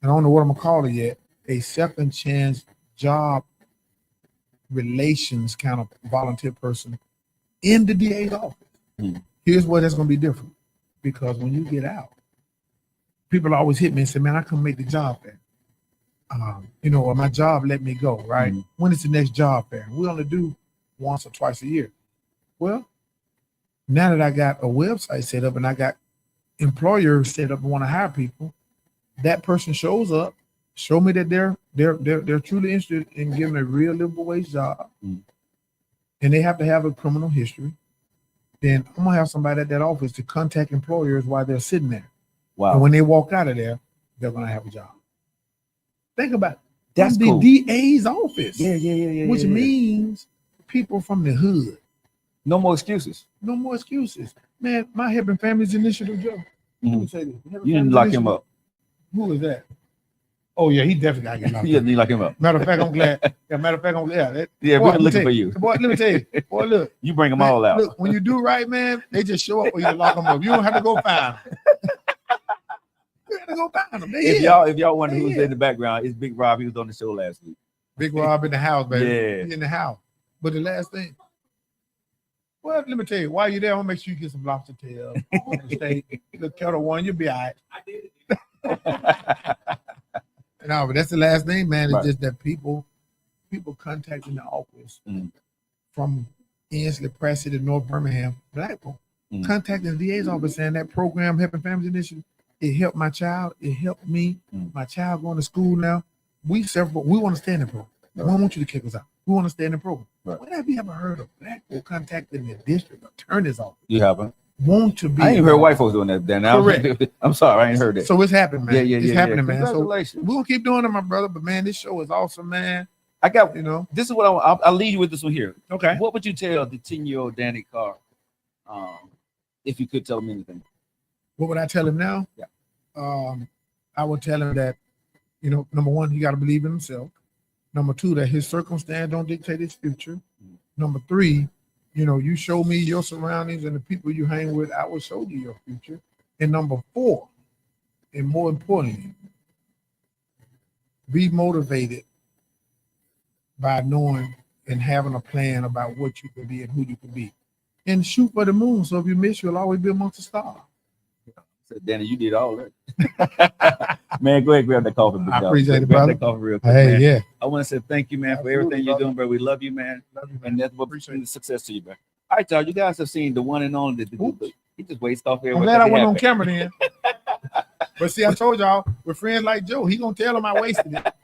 and I don't know what I'm gonna call it yet, a second chance job relations kind of volunteer person in the DA's office. Here's where that's gonna be different. Because when you get out, people always hit me and say, man, I couldn't make the job fair. Or my job let me go, right? When is the next job fair? We only do once or twice a year. Well, now that I got a website set up and I got employers set up and want to hire people, that person shows up, show me that they're truly interested in giving a real livable wage job, and they have to have a criminal history. Then I'm gonna have somebody at that office to contact employers while they're sitting there. Wow. And when they walk out of there, they're gonna have a job. Think about it. That's the cool. DA's office. Yeah. Which means people from the hood. No more excuses. No more excuses. Man, my Helping Families Initiative, Joe. Let me say this. You didn't lock him up. Who is that? Oh, yeah, he definitely got to get locked You up. didn't lock him up. Matter of fact, I'm glad. Yeah, We're looking for you. Boy, let me tell you. Boy, look. You bring them Man, all out. Look, when you do right, man, they just show up for you to lock them up. You don't have to go find them. You have to go find them. If y'all wonder who's in the background, it's Big Rob. He was on the show last week. Big Rob in the house, baby. Yeah. He in the house. But the last thing, Well, let me tell you, while you're there, I'm gonna make sure you get some lobster tail, steak, the kettle one, you'll be all right. I did it. No, but that's the last thing, man. It's Right. just that people contacting the office Mm. from Ensley, Preston, to North Birmingham, Blackpool, Mm. contacting the DA's office saying that program, Helping Families Initiative, it helped my child, it helped me. Mm. My child going to school now. We want to stay in the program. We don't want you to kick us out. We want to stay in the program. Right. What have you ever heard of Blackpool contacting the district attorney's office? You haven't? Want to be? I ain't heard white folks doing that. Then Correct. I'm sorry, I ain't heard that. So it's happening, man. Yeah. It's happening, man. So Congratulations. we're gonna keep doing it, my brother. But man, this show is awesome, man. I got. You know. This is what I'll lead you with this one here. Okay. What would you tell the 10-year-old Danny Carr, if you could tell him anything? What would I tell him now? Yeah. I would tell him that, you know, number one, he got to believe in himself. Number two, that his circumstance don't dictate his future. Mhm. Number three, you know, you show me your surroundings and the people you hang with, I will show you your future. And number four, and more importantly, be motivated by knowing and having a plan about what you can be and who you can be. And shoot for the moon. So if you miss, you'll always be amongst the stars. So Danny, you did all that. Man, go ahead, grab that coffee. Big I dog. appreciate it, Grab brother. that coffee real quick, Hey, man. yeah. I want to say thank you, man, for Absolutely, everything you're brother. doing, bro. We love you, man. Love you, man. And that's what Appreciate brings success to you, man. All right, y'all. You guys have seen the one and only. He just wastes coffee. I'm glad I wasn't on camera then. But see, I told y'all, with friends like Joe, he gonna tell him I wasted it.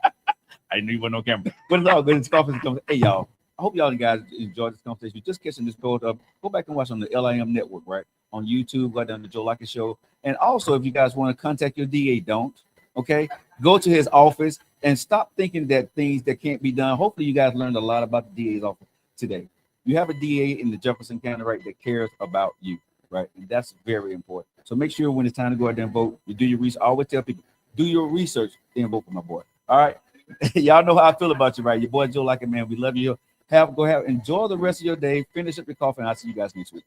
I knew you wasn't on camera. But it's all good. It's coffee. Hey, y'all. I hope y'all guys enjoyed this conversation. You're just catching this build up. Go back and watch on the LIM network, right? On YouTube, go down to Joe Lockett Show. And also, if you guys want to contact your DA, don't. Okay? Go to his office and stop thinking that things that can't be done. Hopefully, you guys learned a lot about the DA's office today. You have a DA in the Jefferson County, right, that cares about you, right? And that's very important. So make sure when it's time to go out there and vote, you do your research. I always tell people, do your research, then vote for my boy. All right? Y'all know how I feel about you, right? Your boy Joe Lockett, man. We love you. Enjoy the rest of your day. Finish up your coffee, and I'll see you guys next week.